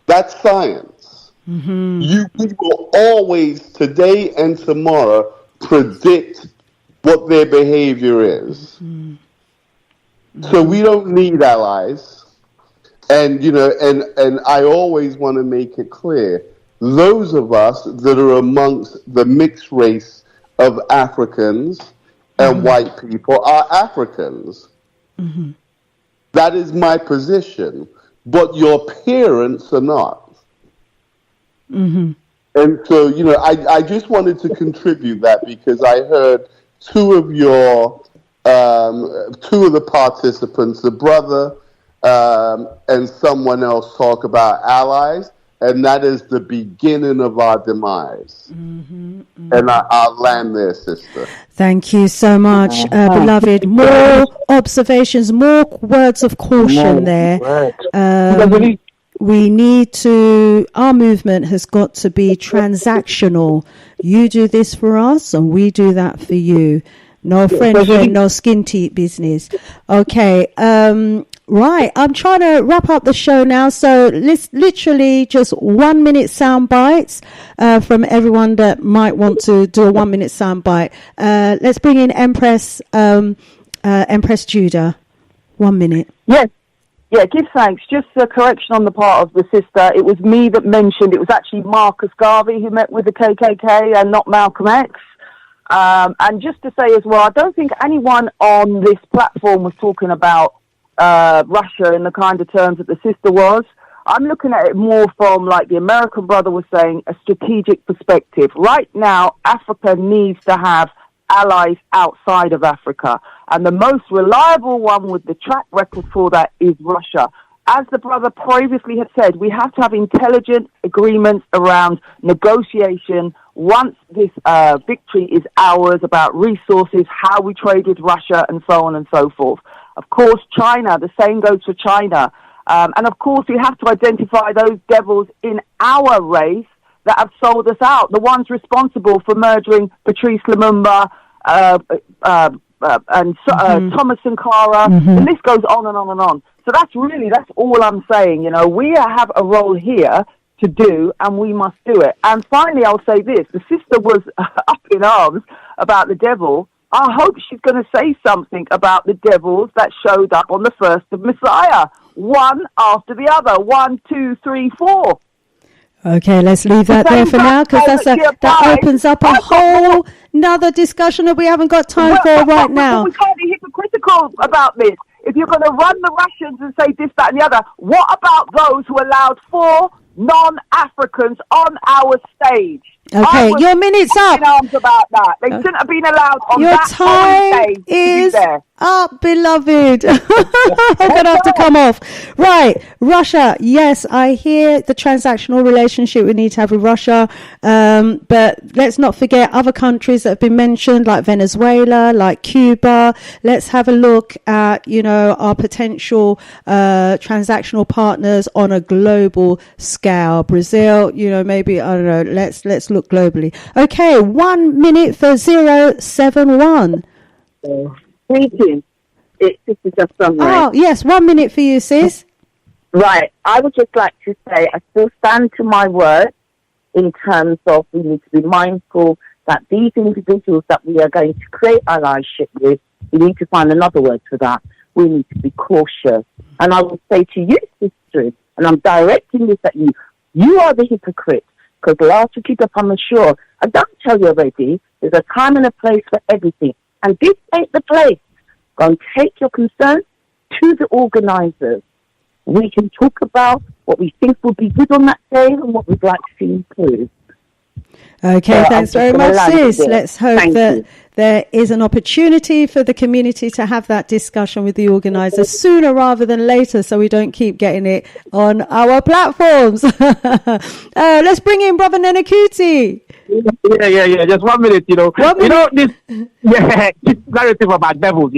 That's science. We will always, today and tomorrow, predict what their behavior is. So we don't need allies. And, you know, and I always want to make it clear, those of us that are amongst the mixed race of Africans and white people are Africans. That is my position. But your parents are not. And so, you know, I just wanted to contribute that because I heard two of the participants, the brother and someone else, talk about allies, and that is the beginning of our demise. And I'll land there, sister. Thank you so much, beloved. More observations, more words of caution there. We need to, our movement has got to be transactional. You do this for us and we do that for you. No friendship, no skin teeth business. Okay. Right. I'm trying to wrap up the show now. So literally just 1 minute sound bites, from everyone that might want to do a 1 minute sound bite. Let's bring in Empress Judah. 1 minute. Yes. Yeah, give thanks. Just a correction on the part of the sister. It was me that mentioned, it was actually Marcus Garvey who met with the KKK and not Malcolm X. And just to say as well, I don't think anyone on this platform was talking about Russia in the kind of terms that the sister was. I'm looking at it more from, like the American brother was saying, a strategic perspective. Right now, Africa needs to have allies outside of Africa. And the most reliable one with the track record for that is Russia. As the brother previously had said, we have to have intelligent agreements around negotiation once this victory is ours, about resources, how we trade with Russia, and so on and so forth. Of course, China, the same goes for China. And of course, we have to identify those devils in our race that have sold us out, the ones responsible for murdering Patrice Lumumba, and Thomas Sankara. The list goes on and on and on. So that's all I'm saying. You know, we have a role here to do, and we must do it. And finally, I'll say this. The sister was up in arms about the devil. I hope she's going to say something about the devils that showed up on the first of Messiah. One after the other. 1, 2, 3, 4. Okay, let's leave that there for now, because that opens up a whole another discussion that we haven't got time for right now. We can't be hypocritical about this. If you're going to run the Russians and say this, that, and the other, what about those who allowed 4 non-Africans on our stage? Okay, your minute's up. Arms about that. They shouldn't have been allowed on your that time stage. Is up, beloved. I'm going to have to come off. Right, Russia. Yes, I hear the transactional relationship we need to have with Russia. But let's not forget other countries that have been mentioned, like Venezuela, like Cuba. Let's have a look at, you know, our potential transactional partners on a global scale. Brazil, you know, maybe, I don't know, let's look globally. Okay, 1 minute for 071. Greetings. It's Sister Just Sunrise. Oh, yes, 1 minute for you, sis. Right. I would just like to say I still stand to my word in terms of we need to be mindful that these individuals that we are going to create allyship with, we need to find another word for that. We need to be cautious. And I will say to you, sisters, and I'm directing this at you, you are the hypocrite. Because last week, I'm sure, I don't tell you already, there's a time and a place for everything. And this ain't the place. Go and take your concerns to the organizers. we can talk about what we think would be good on that day and what we'd like to see improved. Okay, thanks very much, sis. Let's hope that there is an opportunity for the community to have that discussion with the organisers sooner rather than later, so we don't keep getting it on our platforms. Let's bring in Brother Nenakuti. Yeah. Just 1 minute, this narrative about devils,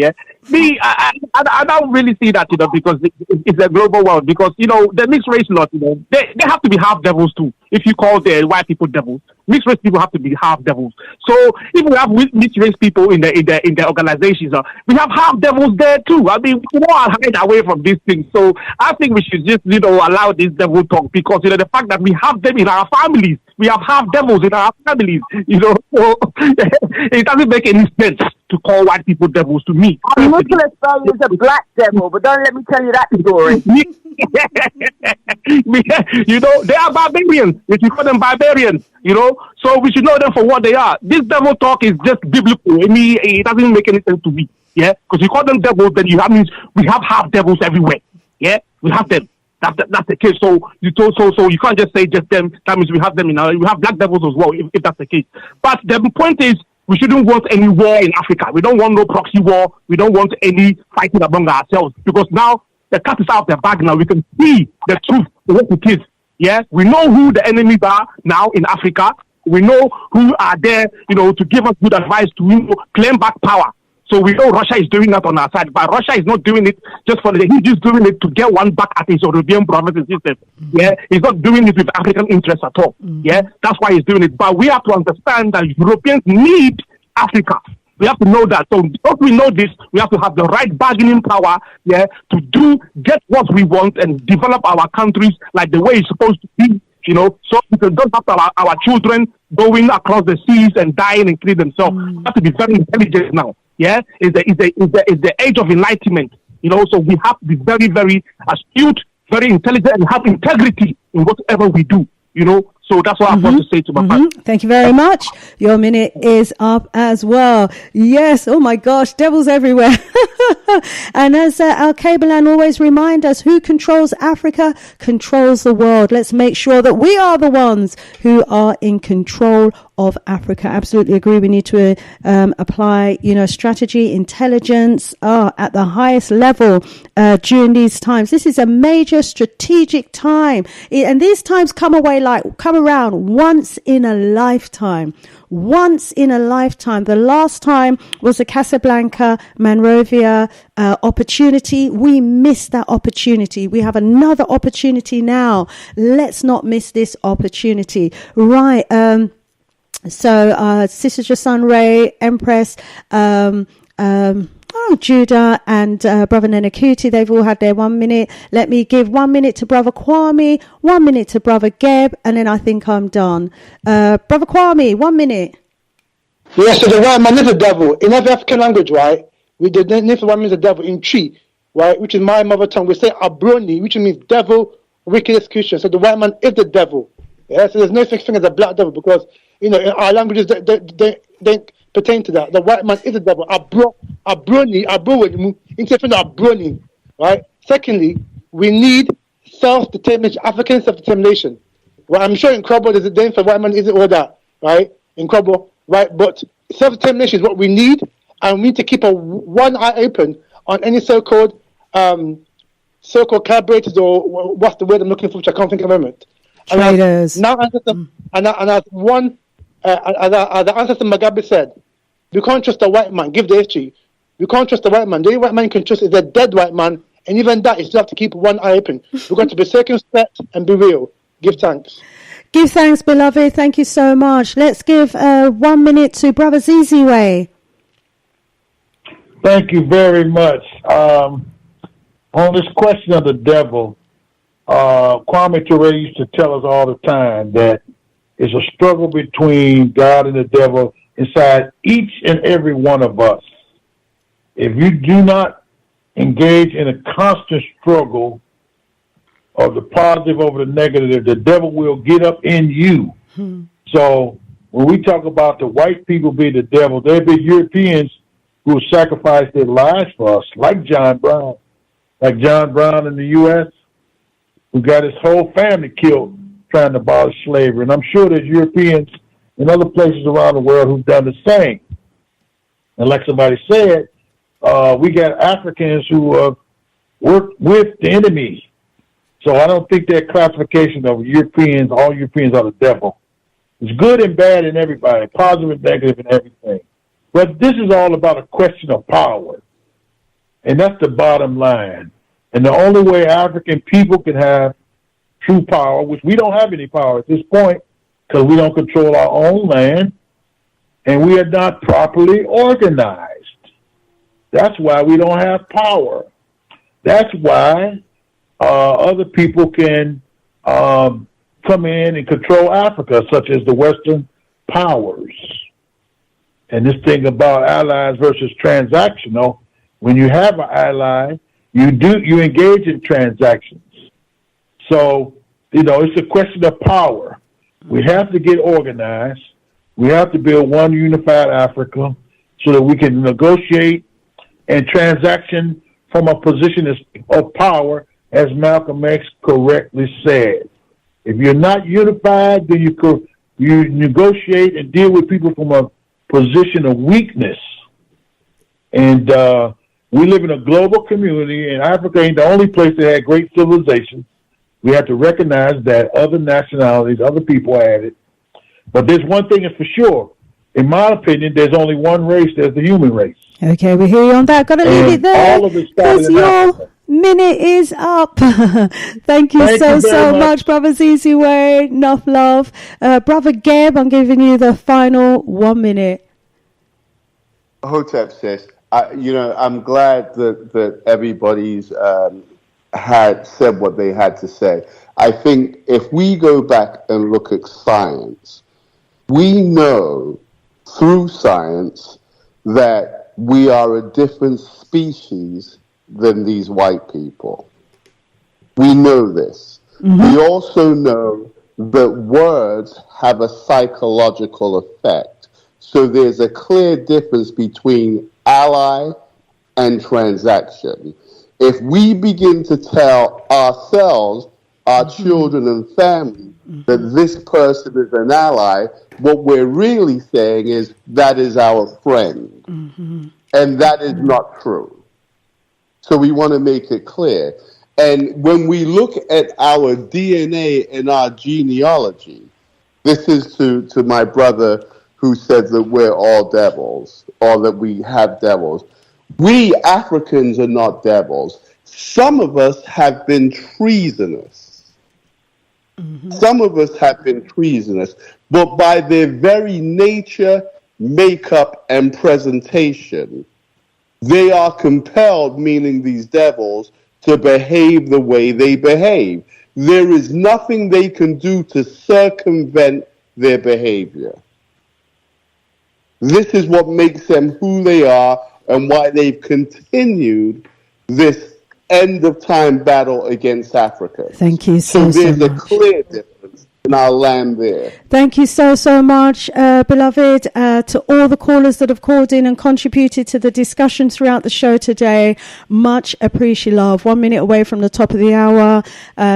Me, I don't really see that, because it's a global world. Because the mixed race lot, they have to be half devils too. If you call the white people devils, mixed race people have to be half devils. So if we have mixed race people in the organizations, we have half devils there too. I mean, we don't hide away from these things. So I think we should just allow this devil talk, because the fact that we have them in our families, we have half devils in our families. So it doesn't make any sense to call white people devils to me. Nicholas Bell is a black devil, but don't let me tell you that story. They are barbarians. If you call them barbarians, so we should know them for what they are. This devil talk is just biblical. It doesn't make any sense to me. Because you call them devils, then that means we have half devils everywhere. We have them. That's the case. So you can't just say just them. That means we have them we have black devils as well, if that's the case. But the point is, we shouldn't want any war in Africa. We don't want no proxy war. We don't want any fighting among ourselves, because now the cat is out of the bag. Now we can see the truth, what it is. We know who the enemies are now in Africa. We know who are there, to give us good advice to claim back power. So we know Russia is doing that on our side, but Russia is not doing it just he's just doing it to get one back at his European provinces system. He's not doing it with African interests at all. That's why he's doing it. But we have to understand that Europeans need Africa. We have to know that. So if we know this, we have to have the right bargaining power, to get what we want and develop our countries like the way it's supposed to be, so we don't have our children going across the seas and dying and killing themselves. We have to be very intelligent now. Is the age of enlightenment, so we have to be very, very astute, very intelligent, and have integrity in whatever we do, So that's what I want to say to my family. Thank you very much. Your minute is up as well. Yes. Oh my gosh, devils everywhere. And as Al-Kabelan always remind us, who controls Africa controls the world. Let's make sure that we are the ones who are in control of Africa. Absolutely agree. We need to apply, strategy, intelligence at the highest level during these times. This is a major strategic time, and these times come around once in a lifetime. Once in a lifetime. The last time was the Casablanca, Monrovia opportunity. We missed that opportunity. We have another opportunity now. Let's not miss this opportunity. Right. So, Sister Jason Ray, Empress, Judah and Brother Nenakuti, they've all had their 1 minute. Let me give 1 minute to Brother Kwame, 1 minute to Brother Geb, and then I think I'm done. Brother Kwame, 1 minute. Yes, so the white man is a devil. In every African language, right, we the white man is a devil. In Tree, right, which is my mother tongue, we say Abroni, which means devil, wicked execution. So the white man is the devil. Yeah, so there's no such thing as a black devil, because, in our languages, they pertain to that. The white man is the devil. Abroni, right? Secondly, we need self-determination, African self-determination. Well, I'm sure in Krobo there's a name for white man isn't all that, right? In Krobo, right? But self-determination is what we need, and we need to keep one eye open on any so-called collaborators, or what's the word I'm looking for, which I can't think of at the moment. Traitors. Now, as the ancestor Mugabe said, we can't trust the white man. Give the history. We can't trust the white man. The only white man you can trust is the dead white man, and even that, you still have to keep one eye open. We've got to be circumspect and be real. Give thanks. Give thanks, beloved. Thank you so much. Let's give 1 minute to Brother Ziziwe. Thank you very much. On this question of the devil, Kwame Ture used to tell us all the time that it's a struggle between God and the devil inside each and every one of us. If you do not engage in a constant struggle of the positive over the negative, the devil will get up in you. So when we talk about the white people being the devil, there be Europeans who sacrifice their lives for us, like John Brown in the U.S., who got his whole family killed trying to abolish slavery. And I'm sure there's Europeans in other places around the world who've done the same. And like somebody said, we got Africans who work with the enemy. So I don't think that classification of Europeans, all Europeans are the devil. It's good and bad in everybody, positive and negative in everything. But this is all about a question of power. And that's the bottom line. And the only way African people can have true power, which we don't have any power at this point because we don't control our own land and we are not properly organized. That's why we don't have power. That's why other people can come in and control Africa, such as the Western powers. And this thing about allies versus transactional, when you have an ally, you engage in transactions. So, it's a question of power. We have to get organized. We have to build one unified Africa so that we can negotiate and transaction from a position of power, as Malcolm X correctly said. If you're not unified, then you negotiate and deal with people from a position of weakness. And we live in a global community, and Africa ain't the only place that had great civilization. We have to recognize that other nationalities, other people had it. But there's one thing is for sure. In my opinion, there's only one race. There's the human race. Okay, we hear you on that. Got to leave it there. All of it started in your Africa. Minute is up. Thank you so much, Brother Zizi Way. Enough love. Brother Geb, I'm giving you the final 1 minute. Hotep sis, I'm glad that everybody's had said what they had to say. I think if we go back and look at science, we know through science that we are a different species than these white people. We know this. Mm-hmm. We also know that words have a psychological effect. So there's a clear difference between ally and transaction. If we begin to tell ourselves, our children and family, that this person is an ally, what we're really saying is that is our friend. Mm-hmm. And that is not true. So we want to make it clear. And when we look at our DNA and our genealogy, this is to my brother who said that we're all devils, or that we have devils. We Africans are not devils. Some of us have been treasonous. Mm-hmm. Some of us have been treasonous. But by their very nature, makeup, and presentation, they are compelled, meaning these devils, to behave the way they behave. There is nothing they can do to circumvent their behavior. This is what makes them who they are and why they've continued this end of time battle against Africa. Thank you so much. So there's a clear difference, and I'll land there. Thank you so much, beloved, to all the callers that have called in and contributed to the discussion throughout the show today. Much appreciate love. 1 minute away from the top of the hour.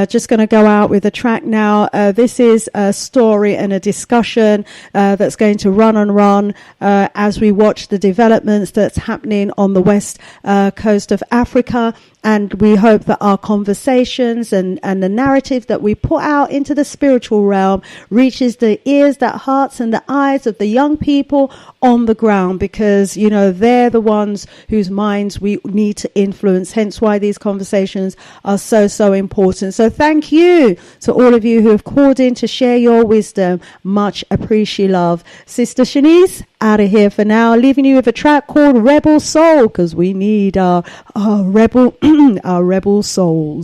Just going to go out with a track now. This is a story and a discussion that's going to run and run as we watch the developments that's happening on the west coast of Africa. And we hope that our conversations and the narrative that we put out into the spiritual realm reaches the ears, the hearts, and the eyes of the young people on the ground, because, they're the ones whose minds we need to influence. Hence why these conversations are so important. So thank you to all of you who have called in to share your wisdom. Much appreciate love. Sister Shanice, out of here for now, leaving you with a track called Rebel Soul, because we need our rebel souls.